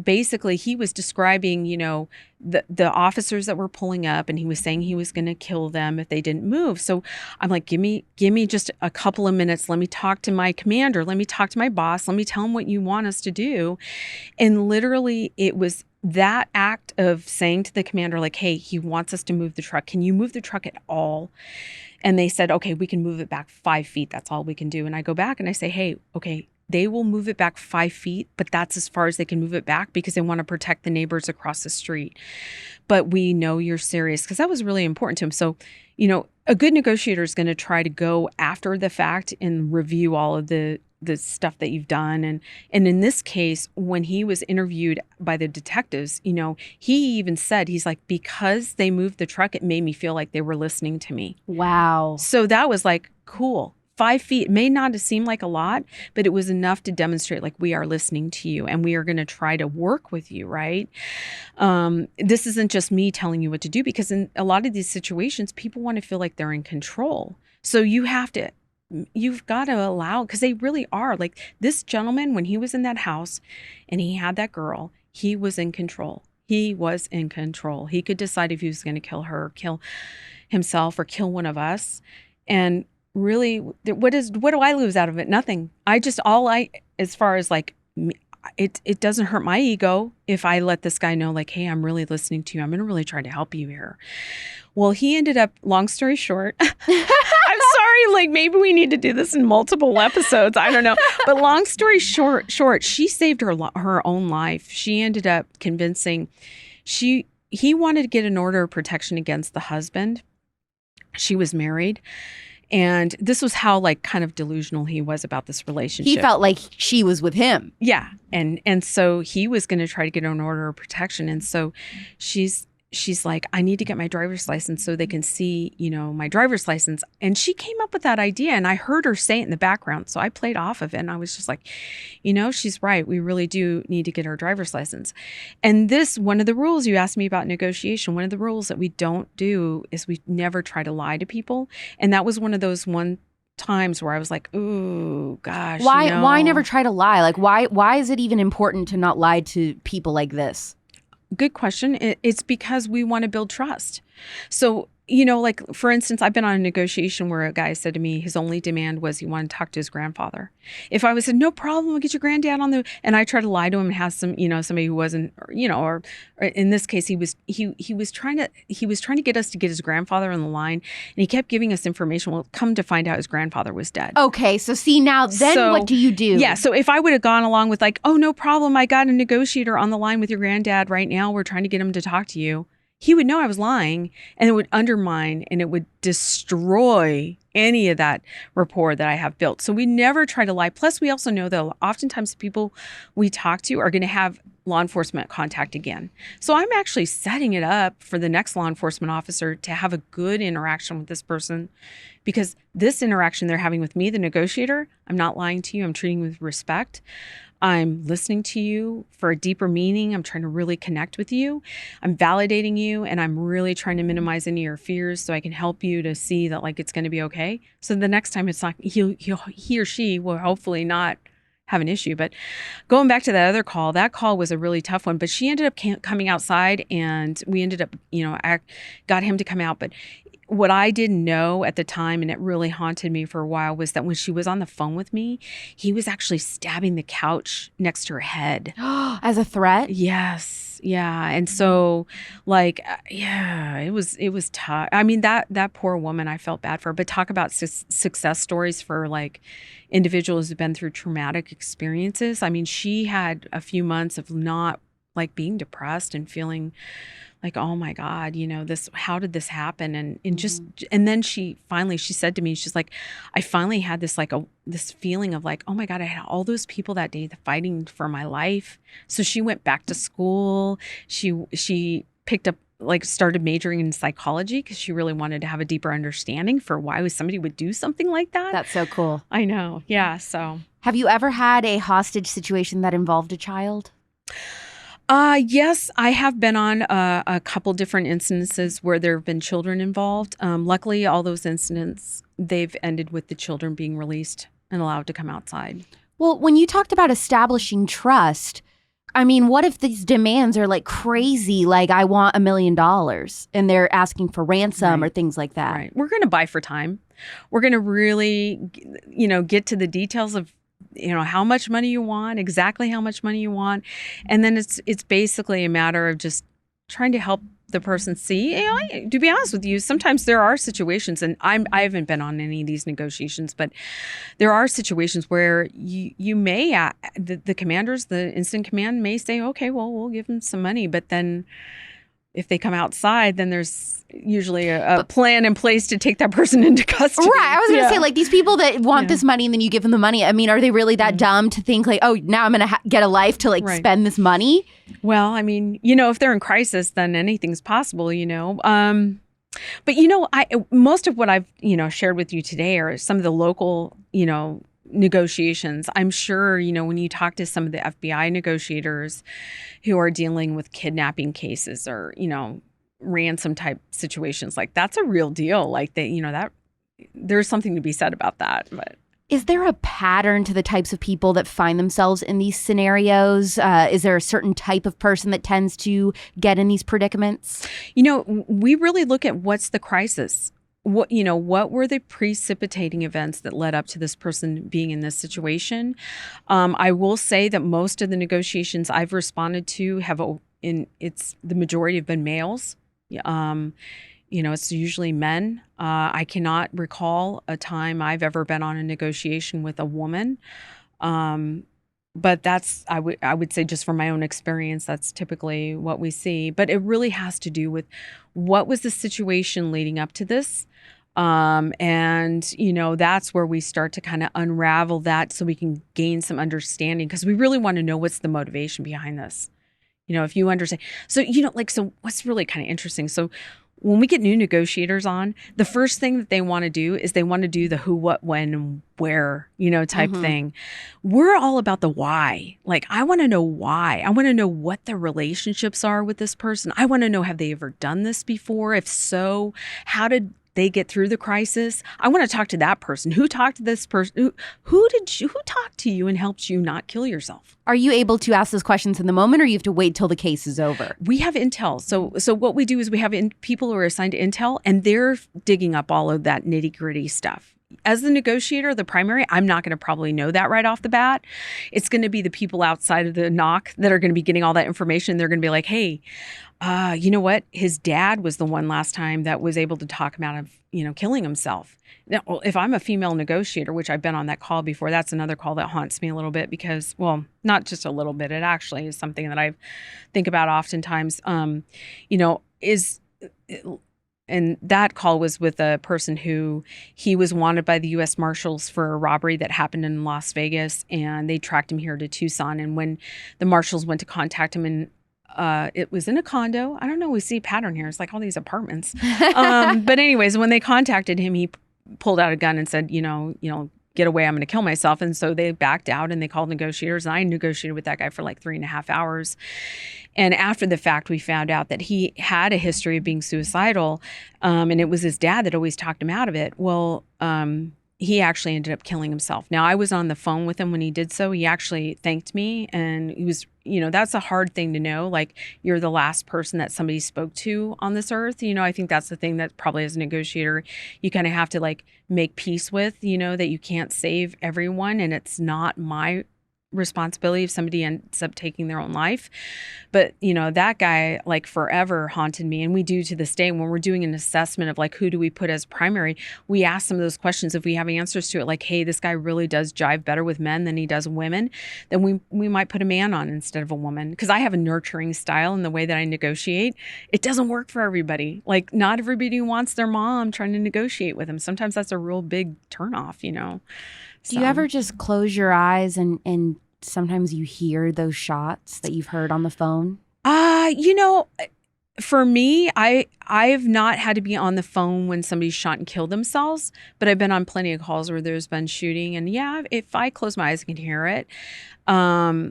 basically he was describing, the officers that were pulling up, and he was saying he was going to kill them if they didn't move. So I'm like, give me just a couple of minutes. Let me talk to my commander. Let me talk to my boss. Let me tell him what you want us to do. And literally it was that act of saying to the commander, like, hey, he wants us to move the truck. Can you move the truck at all? And they said, okay, we can move it back 5 feet. That's all we can do. And I go back and I say, hey, okay, they will move it back 5 feet, but that's as far as they can move it back because they want to protect the neighbors across the street. But we know you're serious, because that was really important to him. So, a good negotiator is going to try to go after the fact and review all of the stuff that you've done. And in this case, when he was interviewed by the detectives, he even said, he's like, because they moved the truck, it made me feel like they were listening to me. Wow. So that was like, cool. 5 feet may not have seemed like a lot, but it was enough to demonstrate, like, we are listening to you and we are going to try to work with you, right? This isn't just me telling you what to do, because in a lot of these situations, people want to feel like they're in control. So you've got to allow, because they really are. Like, this gentleman, when he was in that house and he had that girl, he was in control. He was in control. He could decide if he was going to kill her, kill himself, or kill one of us. And really, what do I lose out of it? Nothing. As far as like, it doesn't hurt my ego if I let this guy know, like, hey, I'm really listening to you. I'm going to really try to help you here. Well, he ended up, long story short, I'm sorry, like maybe we need to do this in multiple episodes. I don't know. But long story short, she saved her own life. She ended up convincing, he wanted to get an order of protection against the husband. She was married. And this was how like kind of delusional he was about this relationship. He felt like she was with him. Yeah. And so he was going to try to get an order of protection. And so she's like, I need to get my driver's license so they can see, my driver's license. And she came up with that idea and I heard her say it in the background. So I played off of it and I was just like, she's right. We really do need to get our driver's license. And one of the rules you asked me about negotiation, one of the rules that we don't do is we never try to lie to people. And that was one of those times where I was like, ooh, gosh. Why never try to lie? Like, why is it even important to not lie to people like this? Good question. It's because we want to build trust. So, like, for instance, I've been on a negotiation where a guy said to me his only demand was he wanted to talk to his grandfather. If I was said, no problem, we'll get your granddad and I try to lie to him and have somebody who wasn't, or in this case, he was trying to get us to get his grandfather on the line, and he kept giving us information. Well, come to find out his grandfather was dead. Okay, so see now, then what do you do? Yeah, so if I would have gone along with like, oh, no problem, I got a negotiator on the line with your granddad right now. We're trying to get him to talk to you. He would know I was lying, and it would undermine and it would destroy any of that rapport that I have built. So we never try to lie. Plus, we also know that oftentimes the people we talk to are going to have law enforcement contact again. So I'm actually setting it up for the next law enforcement officer to have a good interaction with this person, because this interaction they're having with me, the negotiator, I'm not lying to you. I'm treating you with respect. I'm listening to you for a deeper meaning. I'm trying to really connect with you. I'm validating you, and I'm really trying to minimize any of your fears so I can help you to see that like it's going to be okay. So the next time it's not, he or she will hopefully not have an issue. But going back to that other call, that call was a really tough one, but she ended up coming outside, and we ended up, I got him to come out. But what I didn't know at the time, and it really haunted me for a while, was that when she was on the phone with me, he was actually stabbing the couch next to her head. As a threat? Yes. Yeah. And so like, it was tough. I mean, that poor woman, I felt bad for her. But talk about success stories for like individuals who've been through traumatic experiences. I mean, she had a few months of not like being depressed and feeling like, oh my God, how did this happen? And then she said to me, she's like, I finally had this this feeling of like, oh my God, I had all those people that day fighting for my life. So she went back to school. She picked up, started majoring in psychology because she really wanted to have a deeper understanding for why somebody would do something like that. That's so cool. I know. Yeah. So have you ever had a hostage situation that involved a child? Yes, I have been on a couple different instances where there have been children involved. Luckily, all those incidents, they've ended with the children being released and allowed to come outside. Well, when you talked about establishing trust, I mean, what if these demands are like crazy, like I want $1 million and they're asking for ransom or things like that? Right. We're going to buy for time. We're going to really, get to the details of how much money you want, exactly how much money you want. And then it's basically a matter of just trying to help the person see. To be honest with you, sometimes there are situations, and I haven't been on any of these negotiations, but there are situations where you may, the commanders, the incident command may say, okay, well, we'll give them some money. But then if they come outside, then there's usually a plan in place to take that person into custody. Right. I was going to say, like, these people that want this money and then you give them the money. I mean, are they really that dumb to think like, oh, now I'm going to get a life to spend this money? Well, I mean, if they're in crisis, then anything's possible, But, most of what I've, shared with you today are some of the local, negotiations. I'm sure, when you talk to some of the FBI negotiators who are dealing with kidnapping cases or, ransom type situations, like that's a real deal. Like that, that there's something to be said about that. But Is there a pattern to the types of people that find themselves in these scenarios? Is there a certain type of person that tends to get in these predicaments? We really look at what's the crisis. What were the precipitating events that led up to this person being in this situation? I will say that most of the negotiations I've responded to the majority have been males. It's usually men. I cannot recall a time I've ever been on a negotiation with a woman. But I would say just from my own experience, that's typically what we see. But it really has to do with what was the situation leading up to this. That's where we start to kind of unravel that so we can gain some understanding, because we really want to know what's the motivation behind this. If you understand. So, so what's really kind of interesting. So when we get new negotiators on, the first thing that they want to do is they want to do the who, what, when, and where, type thing. We're all about the why. Like, I want to know why. I want to know what the relationships are with this person. I want to know, have they ever done this before? If so, how did they get through the crisis? I want to talk to that person. Who talked to this person? Who talked to you and helped you not kill yourself? Are you able to ask those questions in the moment, or you have to wait till the case is over? We have intel. So what we do is we have people who are assigned to intel, and they're digging up all of that nitty gritty stuff. As the negotiator, the primary, I'm not going to probably know that right off the bat. It's going to be the people outside of the knock that are going to be getting all that information. They're going to be like, hey, you know what? His dad was the one last time that was able to talk him out of, killing himself. Now, if I'm a female negotiator, which I've been on that call before, that's another call that haunts me a little bit because, well, not just a little bit. It actually is something that I think about oftentimes, and that call was with a person who he was wanted by the U.S. Marshals for a robbery that happened in Las Vegas, and they tracked him here to Tucson. And when the Marshals went to contact him, and it was in a condo. I don't know. We see a pattern here. It's like all these apartments. But anyways, when they contacted him, he pulled out a gun and said, get away, I'm going to kill myself. And so they backed out and they called negotiators. And I negotiated with that guy for like 3.5 hours. And after the fact, we found out that he had a history of being suicidal. And it was his dad that always talked him out of it. Well, he actually ended up killing himself. Now, I was on the phone with him when he did so. He actually thanked me, and he was, that's a hard thing to know. Like, you're the last person that somebody spoke to on this earth. I think that's the thing that probably as a negotiator, you kind of have to like make peace with, that you can't save everyone, and it's not my responsibility if somebody ends up taking their own life. But that guy like forever haunted me, and we do to this day. When we're doing an assessment of like who do we put as primary, we ask some of those questions. If we have answers to it, like, hey, this guy really does jive better with men than he does women, then we might put a man on instead of a woman, because I have a nurturing style in the way that I negotiate. It doesn't work for everybody. Like, not everybody wants their mom trying to negotiate with them. Sometimes that's a real big turnoff. Do you ever just close your eyes and sometimes you hear those shots that you've heard on the phone? For me, I've not had to be on the phone when somebody's shot and killed themselves, but I've been on plenty of calls where there's been shooting. And yeah, if I close my eyes, I can hear it. I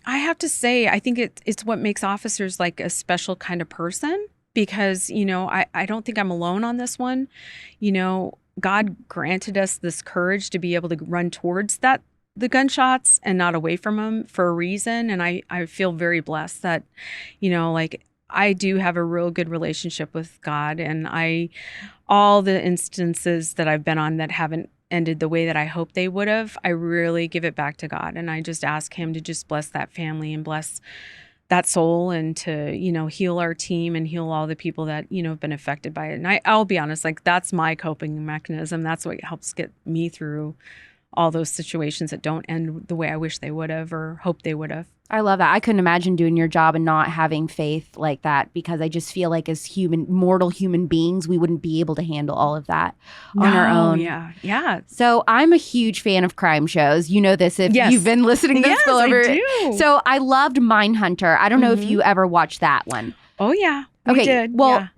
have to say, I think it's what makes officers like a special kind of person, because, I don't think I'm alone on this one. God granted us this courage to be able to run towards the gunshots and not away from them for a reason. And I feel very blessed that, I do have a real good relationship with God, and all the instances that I've been on that haven't ended the way that I hoped they would have, I really give it back to God. And I just ask him to just bless that family and bless that soul, and to, heal our team and heal all the people that, have been affected by it. And I'll be honest, like, that's my coping mechanism. That's what helps get me through all those situations that don't end the way I wish they would have or hope they would have. I love that. I couldn't imagine doing your job and not having faith like that, because I just feel like as mortal human beings, we wouldn't be able to handle all of that on our own. Yeah. So I'm a huge fan of crime shows. You know this if you've been listening to Spillover. I do. So I loved Mindhunter. I don't know if you ever watched that one. Oh, yeah. We did. Well,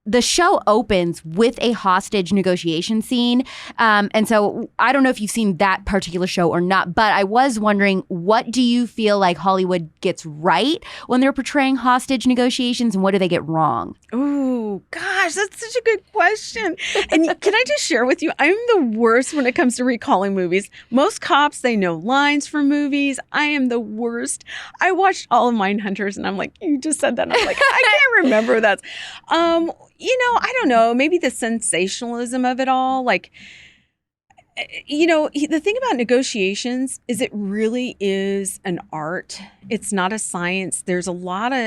the show opens with a hostage negotiation scene. And so I don't know if you've seen that particular show or not, but I was wondering, what do you feel like Hollywood gets right when they're portraying hostage negotiations, and what do they get wrong? Ooh, Oh, gosh, that's such a good question. And can I just share with you, I'm the worst when it comes to recalling movies. Most cops, they know lines from movies. I am the worst. I watched all of Mindhunters, and I'm like, you just said that. And I'm like, I can't remember that. I don't know, maybe the sensationalism of it all. Like, the thing about negotiations is it really is an art. It's not a science. There's a lot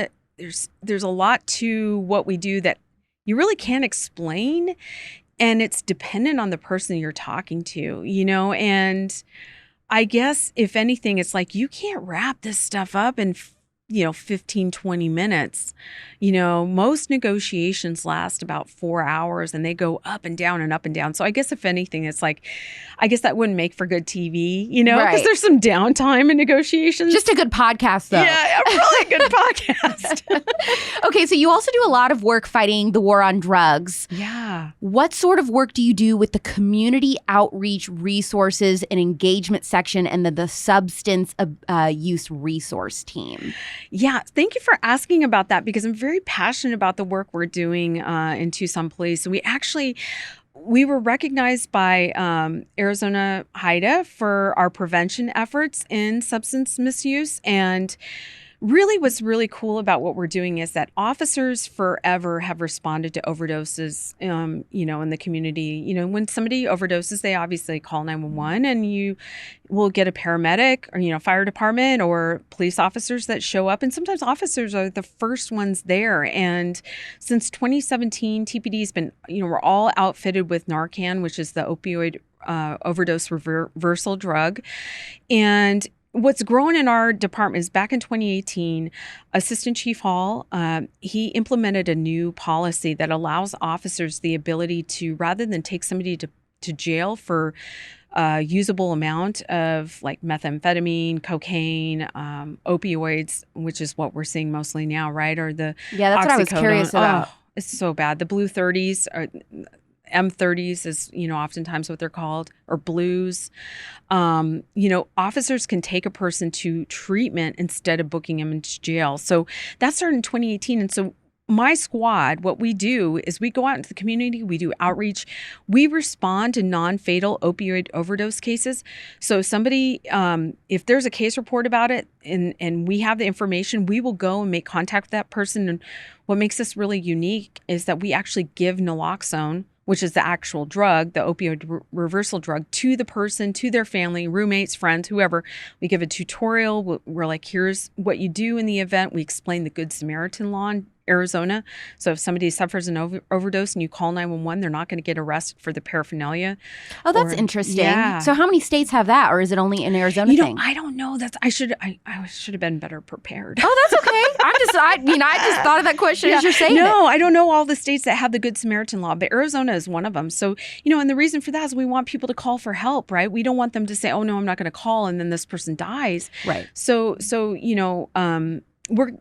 to what we do that you really can't explain, and it's dependent on the person you're talking to, and I guess if anything, it's like you can't wrap this stuff up in 15, 20 minutes. Most negotiations last about 4 hours, and they go up and down and up and down. So I guess if anything, it's like, I guess that wouldn't make for good TV, because Right. there's some downtime in negotiations. Just a good podcast, though. Yeah, a really good podcast. Okay, so you also do a lot of work fighting the war on drugs. Yeah. What sort of work do you do with the community outreach resources and engagement section and the substance use resource team? Yeah, thank you for asking about that, because I'm very passionate about the work we're doing in Tucson Police. We were recognized by Arizona HIDA for our prevention efforts in substance misuse. And really what's really cool about what we're doing is that officers forever have responded to overdoses, in the community. When somebody overdoses, they obviously call 911, and you will get a paramedic or, fire department or police officers that show up. And sometimes officers are the first ones there. And since 2017, TPD's been, we're all outfitted with Narcan, which is the opioid overdose reversal drug. And what's grown in our department is back in 2018, Assistant Chief Hall, he implemented a new policy that allows officers the ability to, rather than take somebody to jail for a usable amount of like methamphetamine, cocaine, opioids, which is what we're seeing mostly now, right? Or the Yeah, that's what I was curious about. Oh, it's so bad. The blue 30s are M30s is, oftentimes what they're called, or blues. Officers can take a person to treatment instead of booking them into jail. So that started in 2018. And so my squad, what we do is we go out into the community, we do outreach, we respond to non-fatal opioid overdose cases. So somebody, if there's a case report about it and we have the information, we will go and make contact with that person. And what makes this really unique is that we actually give naloxone, which is the actual drug, the opioid reversal drug, to the person, to their family, roommates, friends, whoever. We give a tutorial. We're like, here's what you do in the event. We explain the Good Samaritan Law in Arizona. So if somebody suffers an overdose and you call 911, they're not going to get arrested for the paraphernalia. Oh, that's interesting. Yeah. So how many states have that, or is it only an Arizona thing? I don't know. I should have been better prepared. Oh, that's okay. I just thought of that question as you're saying it. No, I don't know all the states that have the Good Samaritan Law, but Arizona is one of them. So, and the reason for that is we want people to call for help, right? We don't want them to say, oh, no, I'm not going to call, and then this person dies. Right. So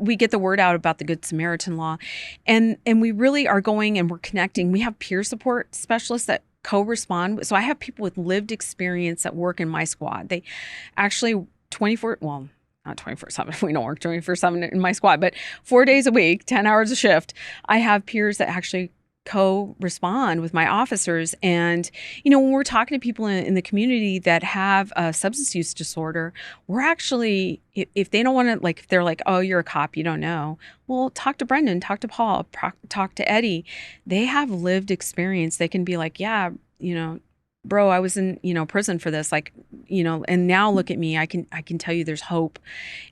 we get the word out about the Good Samaritan Law, and we really are going and we're connecting. We have peer support specialists that co-respond. So I have people with lived experience that work in my squad. They actually not 24/7. We don't work 24/7 in my squad, but 4 days a week, 10 hours a shift. I have peers that actually co-respond with my officers. And, when we're talking to people in the community that have a substance use disorder, we're actually, if they don't want to, like, if they're like, oh, you're a cop, you don't know. Well, talk to Brendan, talk to Paul, talk to Eddie. They have lived experience. They can be like, yeah, bro, I was in, prison for this, and now look at me, I can tell you there's hope.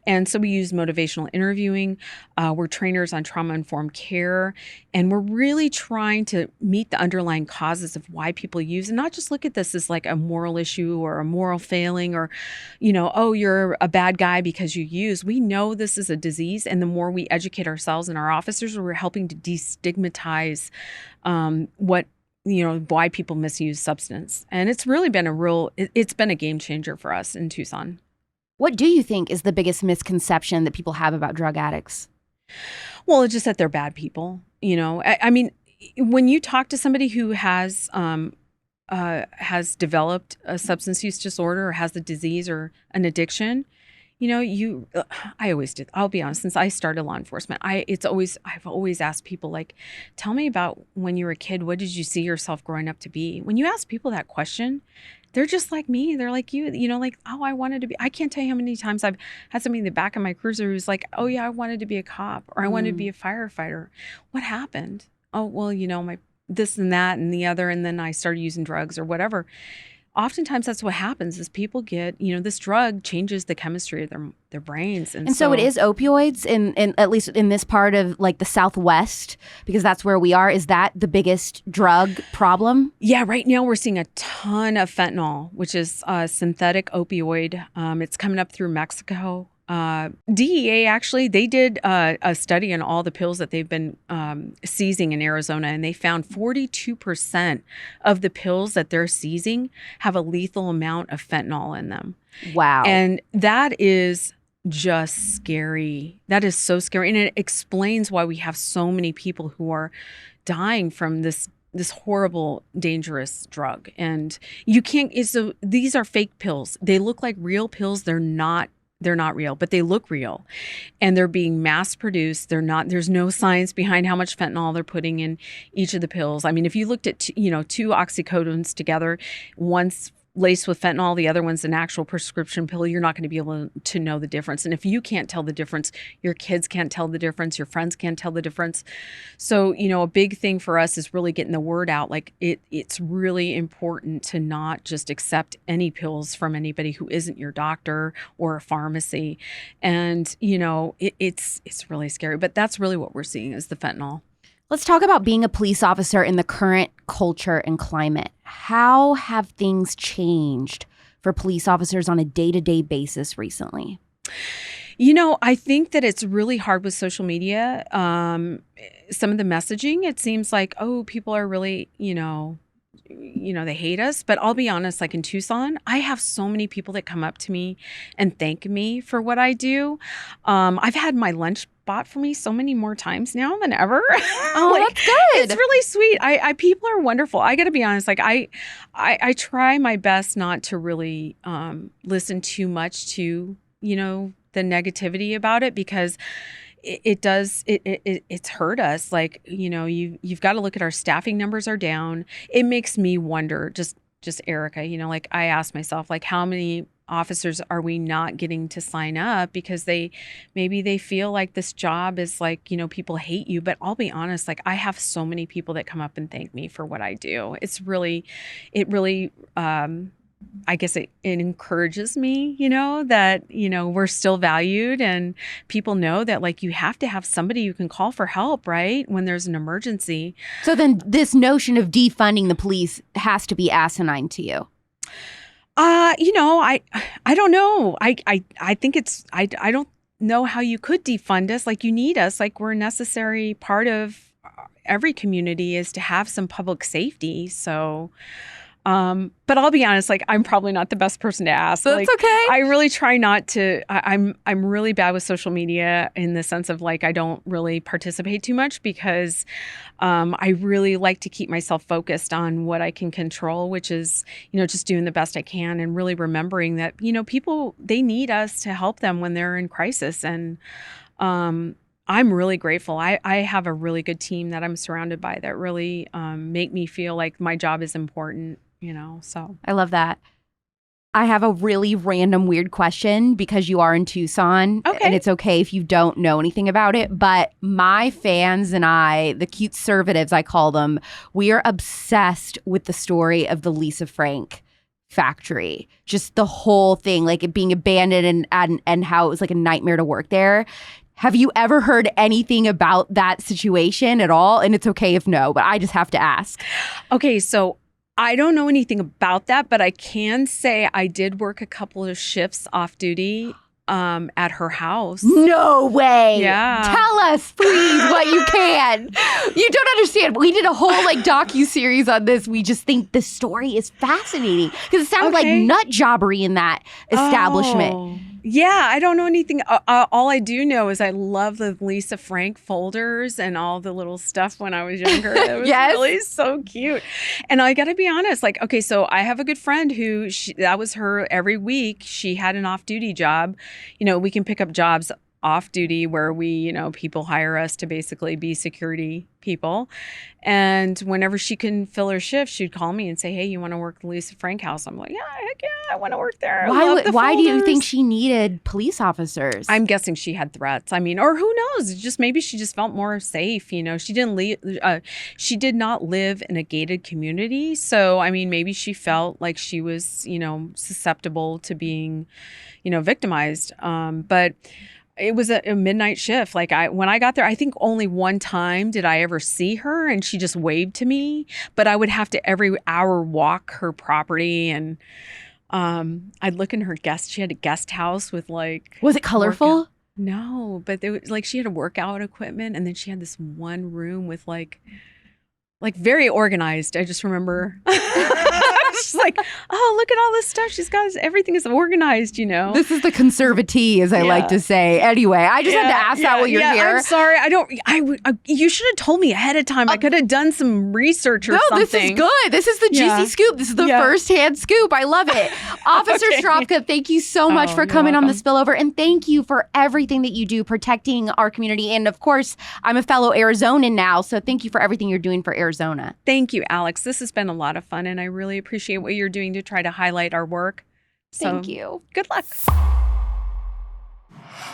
And so we use motivational interviewing. We're trainers on trauma-informed care, and we're really trying to meet the underlying causes of why people use, and not just look at this as like a moral issue or a moral failing or, oh, you're a bad guy because you use. We know this is a disease, and the more we educate ourselves and our officers, we're helping to destigmatize why people misuse substance. And it's really been it's been a game changer for us in Tucson. What do you think is the biggest misconception that people have about drug addicts? Well, it's just that they're bad people. I mean, when you talk to somebody who has developed a substance use disorder or has the disease or an addiction, I always did. I'll be honest, since I started law enforcement, I've always asked people, like, tell me about when you were a kid. What did you see yourself growing up to be? When you ask people that question, they're just like me. They're like you, like, oh, I wanted to be, I can't tell you how many times I've had somebody in the back of my cruiser who's like, oh yeah, I wanted to be a cop, or I wanted to be a firefighter. What happened? Oh, well, my this and that and the other. And then I started using drugs or whatever. Oftentimes that's what happens is people get, this drug changes the chemistry of their brains. And so it is opioids in at least in this part of like the Southwest, because that's where we are. Is that the biggest drug problem? Yeah, right now we're seeing a ton of fentanyl, which is a synthetic opioid. It's coming up through Mexico. DEA, actually, they did a study on all the pills that they've been seizing in Arizona, and they found 42% of the pills that they're seizing have a lethal amount of fentanyl in them. Wow. And that is just scary. That is so scary. And it explains why we have so many people who are dying from this horrible, dangerous drug. And you can't, so these are fake pills. They look like real pills. They're not real, but they look real, and they're being mass produced. There's no science behind how much fentanyl they're putting in each of the pills. I mean, if you looked at, two oxycodones together, one's laced with fentanyl, the other one's an actual prescription pill, you're not going to be able to know the difference. And if you can't tell the difference, your kids can't tell the difference, your friends can't tell the difference. So, a big thing for us is really getting the word out. Like it's really important to not just accept any pills from anybody who isn't your doctor or a pharmacy. And, it's really scary, but that's really what we're seeing is the fentanyl. Let's talk about being a police officer in the current culture and climate. How have things changed for police officers on a day-to-day basis recently? I think that it's really hard with social media. Some of the messaging, it seems like, oh, people are really, they hate us. But I'll be honest, like in Tucson, I have so many people that come up to me and thank me for what I do. I've had my lunch bought for me so many more times now than ever. Oh, that's good. It's really sweet. I people are wonderful. I got to be honest. Like I try my best not to really listen too much to, the negativity about it, because it's hurt us. Like, you've got to look at our staffing numbers are down. It makes me wonder, just Ericka, like I ask myself, like, how many officers are we not getting to sign up because maybe they feel like this job is like, people hate you. But I'll be honest, like I have so many people that come up and thank me for what I do. It really, I guess it encourages me, that, we're still valued, and people know that like you have to have somebody you can call for help, right? When there's an emergency. So then this notion of defunding the police has to be asinine to you. I don't know. I think I don't know how you could defund us. Like you need us. Like we're a necessary part of every community is to have some public safety. So, but I'll be honest, like I'm probably not the best person to ask. That's like, okay. I really try not to. I'm really bad with social media in the sense of like I don't really participate too much because I really like to keep myself focused on what I can control, which is just doing the best I can and really remembering that people, they need us to help them when they're in crisis. And I'm really grateful. I have a really good team that I'm surrounded by that really make me feel like my job is important. So I love that. I have a really random weird question because you are in Tucson. Okay. And it's okay if you don't know anything about it. But my fans and I, the cute conservatives, I call them, we are obsessed with the story of the Lisa Frank factory. Just the whole thing, like it being abandoned and how it was like a nightmare to work there. Have you ever heard anything about that situation at all? And it's okay if no, but I just have to ask. Okay, so I don't know anything about that, but I can say I did work a couple of shifts off duty at her house. No way. Yeah. Tell us, please, what you can. You don't understand. We did a whole docu-series on this. We just think the story is fascinating because it sounds like nut jobbery in that establishment. Oh. Yeah, I don't know anything. All I do know is I love the Lisa Frank folders and all the little stuff when I was younger. It was really so cute. And I got to be honest, like, okay, so I have a good friend who that was her every week. She had an off-duty job. We can pick up jobs off duty where we, people hire us to basically be security people. And whenever she can fill her shift, she'd call me and say, hey, you want to work the Lisa Frank house? I'm like, yeah, heck yeah, I want to work there. Why do you think she needed police officers? I'm guessing she had threats. I mean, or who knows? Just maybe she just felt more safe. She did not live in a gated community. So, I mean, maybe she felt like she was, susceptible to being, victimized. But it was a midnight shift. Like when I got there, I think only one time did I ever see her, and she just waved to me. But I would have to every hour walk her property, and I'd look in her she had a guest house with like. Was it colorful? No, but there was she had a workout equipment, and then she had this one room with like very organized. I just remember. She's like, oh, look at all this stuff. She's got everything is organized, This is the Conservatea, as I like to say. Anyway, I just had to ask that while you're here. I'm sorry. You should have told me ahead of time. I could have done some research or something. No, this is good. This is the juicy scoop. This is the first-hand scoop. I love it. Officer Stropka, thank you so much for coming on the Spillover. And thank you for everything that you do protecting our community. And of course, I'm a fellow Arizonan now. So thank you for everything you're doing for Arizona. Thank you, Alex. This has been a lot of fun, and I really appreciate what you're doing to try to highlight our work. So, thank you. Good luck.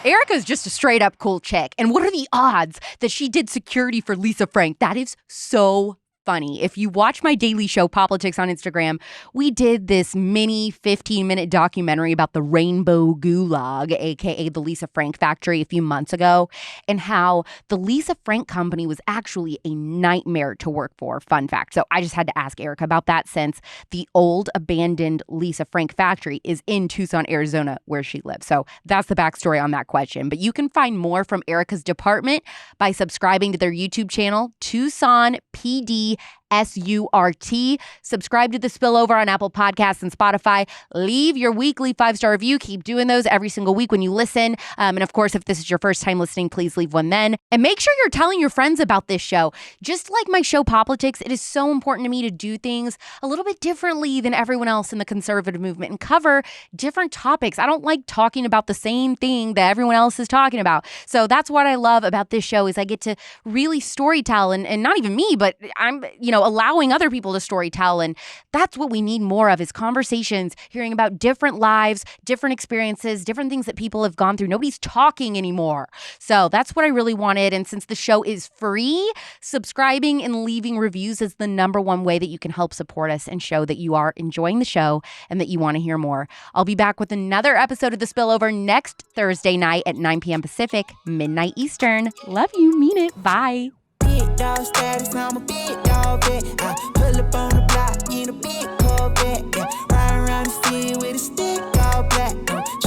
Ericka's just a straight up cool chick. And what are the odds that she did security for Lisa Frank? That is so funny. If you watch my daily show, Politics on Instagram, we did this mini 15-minute documentary about the Rainbow Gulag, aka the Lisa Frank factory, a few months ago, and how the Lisa Frank company was actually a nightmare to work for. Fun fact. So I just had to ask Ericka about that, since the old abandoned Lisa Frank factory is in Tucson, Arizona, where she lives. So that's the backstory on that question. But you can find more from Ericka's department by subscribing to their YouTube channel, Tucson PD SURT. Subscribe to The Spillover on Apple Podcasts and Spotify. Leave your weekly 5-star review. Keep doing those every single week when you listen. And of course, if this is your first time listening, please leave one then. And make sure you're telling your friends about this show. Just like my show, Politics, it is so important to me to do things a little bit differently than everyone else in the conservative movement and cover different topics. I don't like talking about the same thing that everyone else is talking about. So that's what I love about this show, is I get to really storytell, and not even me, but I'm, allowing other people to storytell. And that's what we need more of, is conversations, hearing about different lives, different experiences, different things that people have gone through. Nobody's talking anymore. So that's what I really wanted. And since the show is free, subscribing and leaving reviews is the #1 way that you can help support us and show that you are enjoying the show and that you want to hear more. I'll be back with another episode of The Spillover next Thursday night at 9 p.m. Pacific, midnight Eastern. Love you. Mean it. Bye. Big dog status, I'm a big dog vet. I pull up on the block in a big Corvette. Yeah. Ride around the city with a stick all black.